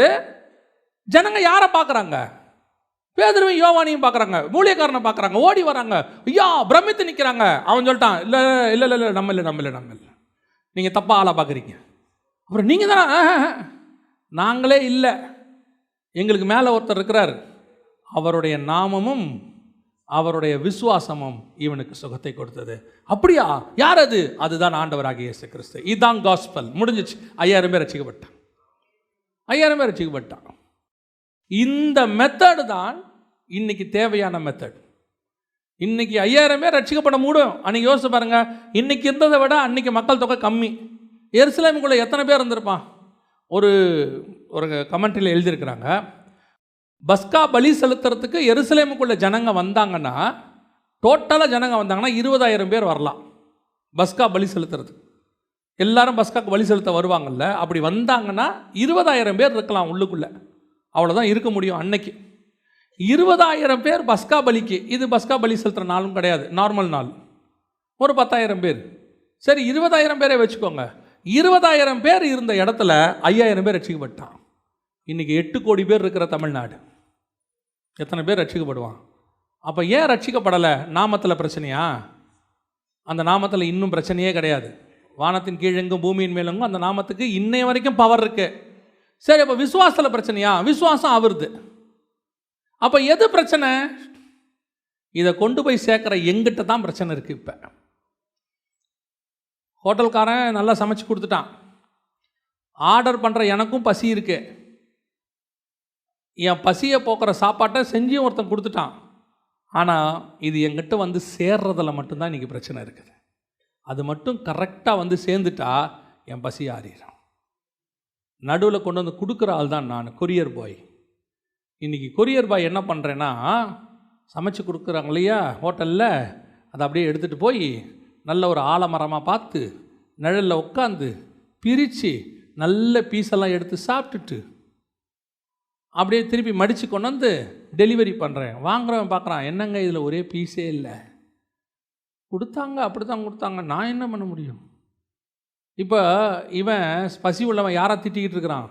ஜனங்க யாரை பார்க்குறாங்க? பேதுருவையும் யோவானையும் பார்க்குறாங்க, ஊழியக்காரனை பார்க்குறாங்க, ஓடி வராங்க, ஐயா பிரமித்து நிற்கிறாங்க. அவன் சொல்லிட்டான், இல்லை இல்லை இல்லை இல்லை நம்ம இல்லை நம்ம இல்லை நம்ம இல்லை, நீங்கள் தப்பாக ஆளாக பார்க்குறீங்க. அப்புறம் நீங்கள் தானே? நாங்களே இல்லை, எங்களுக்கு மேலே ஒருத்தர் இருக்கிறார், அவருடைய நாமமும் அவருடைய விசுவாசமும் இவனுக்கு சுகத்தை கொடுத்தது. அப்படியா? யார் அது? அதுதான் ஆண்டவராகிய இயேசு கிறிஸ்து. இதுதான் காஸ்பல். முடிஞ்சிச்சு. 5000 பேர் ரட்சிக்கப்பட்டான். 5000 பேர் ரட்சிக்கப்பட்டான். இந்த மெத்தடு தான் இன்னைக்கு தேவையான மெத்தட். இன்னைக்கு 5000 பேர் ரட்சிக்கப்பட முடியும். அன்னைக்கு யோசிச்சு பாருங்க, இன்னைக்கு இருந்ததை விட அன்னைக்கு மக்கள் தொகை கம்மி. எருசலேமுக்குள்ள எத்தனை பேர் இருந்திருப்பான்? ஒரு கமெண்ட்ரியில் எழுதியிருக்கிறாங்க, பஸ்கா பலி செலுத்துறதுக்கு எருசலேமுக்குள்ள ஜனங்க வந்தாங்கன்னா, டோட்டலாக ஜனங்க வந்தாங்கன்னா 20000 பேர் வரலாம். பஸ்கா பலி செலுத்துறது, எல்லாரும் பஸ்காக்கு பலி செலுத்த வருவாங்கல்ல, அப்படி வந்தாங்கன்னா 20000 பேர் இருக்கலாம் உள்ளுக்குள்ளே. அவ்வளோதான் இருக்க முடியும் அன்னைக்கு. 20000 பேர் பஸ்கா பலிக்கு. இது பஸ்கா பலி செலுத்துகிற நாளும் கிடையாது, நார்மல் நாள். ஒரு 10000 பேர். சரி, 20000 பேரை வச்சுக்கோங்க. 20000 பேர் இருந்த இடத்துல 5000 பேர் ரட்சிக்கப்பட்டான். இன்றைக்கி 8 கோடி பேர் இருக்கிற தமிழ்நாடு, எத்தனை பேர் ரட்சிக்கப்படுவான்? அப்போ ஏன் ரட்சிக்கப்படலை? நாமத்தில் பிரச்சனையா? அந்த நாமத்தில் இன்னும் பிரச்சனையே கிடையாது. வானத்தின் கீழெங்கும் பூமியின் மேலெங்கும் அந்த நாமத்துக்கு இன்னைய வரைக்கும் பவர் இருக்கு. சரி, அப்போ விசுவாசத்தில் பிரச்சனையா? விசுவாசம் அவருது. அப்போ எது பிரச்சனை? இதை கொண்டு போய் சேர்க்குற எங்கிட்ட தான் பிரச்சனை இருக்குது. இப்போ ஹோட்டல்காரன் நல்லா சமைச்சு கொடுத்துட்டான், ஆர்டர் பண்ணுற எனக்கும் பசி இருக்கு, என் பசியை போக்குற சாப்பாட்டை செஞ்சும் ஒருத்தன் கொடுத்துட்டான். ஆனால் இது என்கிட்ட வந்து சேர்றதில் மட்டும்தான் இன்றைக்கி பிரச்சனை இருக்குது. அது மட்டும் கரெக்டாக வந்து சேர்ந்துட்டா என் பசி ஆறிடும். நடுவில் கொண்டு வந்து கொடுக்குற ஆள் தான் நான், கொரியர் பாய். இன்றைக்கி கொரியர் பாய் என்ன பண்ணுறேன்னா, சமைச்சு கொடுக்குறாங்க இல்லையா ஹோட்டலில், அதை அப்படியே எடுத்துகிட்டு போய் நல்ல ஒரு ஆலமரமாக பார்த்து நிழலில் உட்காந்து பிரித்து நல்ல பீஸெல்லாம் எடுத்து சாப்பிட்டுட்டு அப்படியே திருப்பி மடித்து கொண்டு வந்து டெலிவரி பண்ணுறேன். வாங்குறவன் பார்க்குறான், என்னங்க இதில் ஒரே பீஸே இல்லை, கொடுத்தாங்க அப்படி தான் கொடுத்தாங்க, நான் என்ன பண்ண முடியும்? இப்போ இவன் பசி உள்ளவன் யாரை திட்டிக்கிட்டு இருக்கிறான்?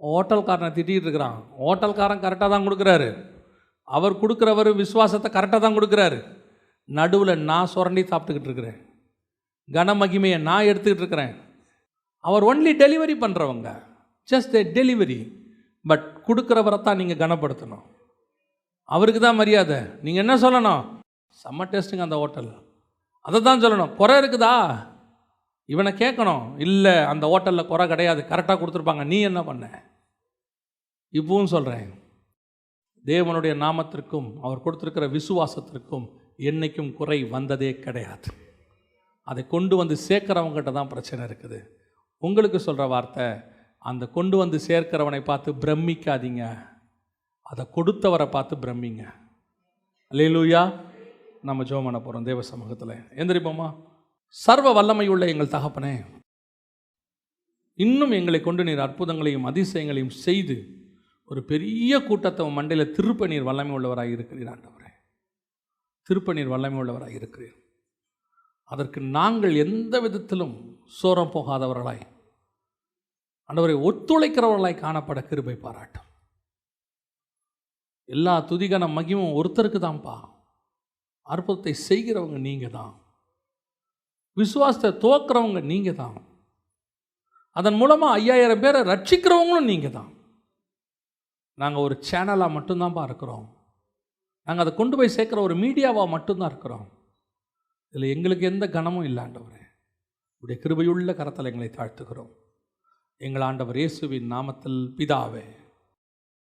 ஹோட்டல்காரனை திட்டிகிட்டு இருக்கிறான். ஹோட்டல்காரன் கரெக்டாக தான் கொடுக்குறாரு, அவர் கொடுக்குறவர் விசுவாசத்தை கரெக்டாக தான் கொடுக்குறாரு. நடுவில் நான் சுரண்டி சாப்பிட்டுக்கிட்டு இருக்கிறேன், கன மகிமையை நான் எடுத்துக்கிட்டு இருக்கிறேன். அவர் ஒன்லி டெலிவரி பண்ணுறவங்க, ஜஸ்ட் எ டெலிவரி. பட் கொடுக்குறவரை தான் நீங்கள் கனப்படுத்தணும், அவருக்கு தான் மரியாதை. நீங்கள் என்ன சொல்லணும்? செம்ம டேஸ்ட்டுங்க அந்த ஹோட்டல், அதை தான் சொல்லணும். குறை இருக்குதா இவனை கேட்கணும், இல்லை அந்த ஹோட்டலில் குறை கிடையாது, கரெக்டாக கொடுத்துருப்பாங்க, நீ என்ன பண்ண? இப்பவும் சொல்கிறேன், தேவனுடைய நாமத்திற்கும் அவர் கொடுத்துருக்கிற விசுவாசத்திற்கும் என்றைக்கும் குறை வந்ததே கிடையாது. அதை கொண்டு வந்து சேர்க்கிறவங்ககிட்ட தான் பிரச்சனை இருக்குது. உங்களுக்கு சொல்கிற வார்த்தை, அந்த கொண்டு வந்து சேர்க்கிறவனை பார்த்து பிரமிக்காதீங்க, அதை கொடுத்தவரை பார்த்து பிரமிங்க. அல்லேலூயா. நம்ம ஜெபம் பண்ண போகிறோம் தேவ சமூகத்தில். எந்திரிப்போமா? சர்வ வல்லமையுள்ள எங்கள் தகப்பனே, இன்னும் எங்களை கொண்டு நீர் அற்புதங்களையும் அதிசயங்களையும் செய்து ஒரு பெரிய கூட்டத்தை மண்டையில் திருப்ப நீர் வல்லமை உள்ளவராக இருக்கிறீர் ஆண்டவரே. திருப்ப நீர் வல்லமை உள்ளவராக இருக்கிறீர். அதற்கு நாங்கள் எந்த விதத்திலும் சோரம் போகாதவர்களாய் ஆண்டவரை ஒத்துழைக்கிறவர்களாய் காணப்பட கிருபை பாராட்டும். எல்லா துதிகான மகிமும் ஒருத்தருக்கு தான்ப்பா. அற்புதத்தை செய்கிறவங்க நீங்கள் தான், விசுவாசத்தை துவக்கிறவங்க நீங்கள் தான், அதன் மூலமாக 5000 பேரை ரட்சிக்கிறவங்களும் நீங்கள் தான். நாங்கள் ஒரு சேனலாக மட்டும்தான்ப்பா இருக்கிறோம், நாங்கள் அதை கொண்டு போய் சேர்க்குற ஒரு மீடியாவாக மட்டும்தான் இருக்கிறோம். இதில் எங்களுக்கு எந்த கனமும் இல்லை ஆண்டவரே. உடைய கிருபையுள்ள கரத்தில் எங்களை தாழ்த்துகிறோம். எங்கள் ஆண்டவர் இயேசுவின் நாமத்தில் பிதாவே.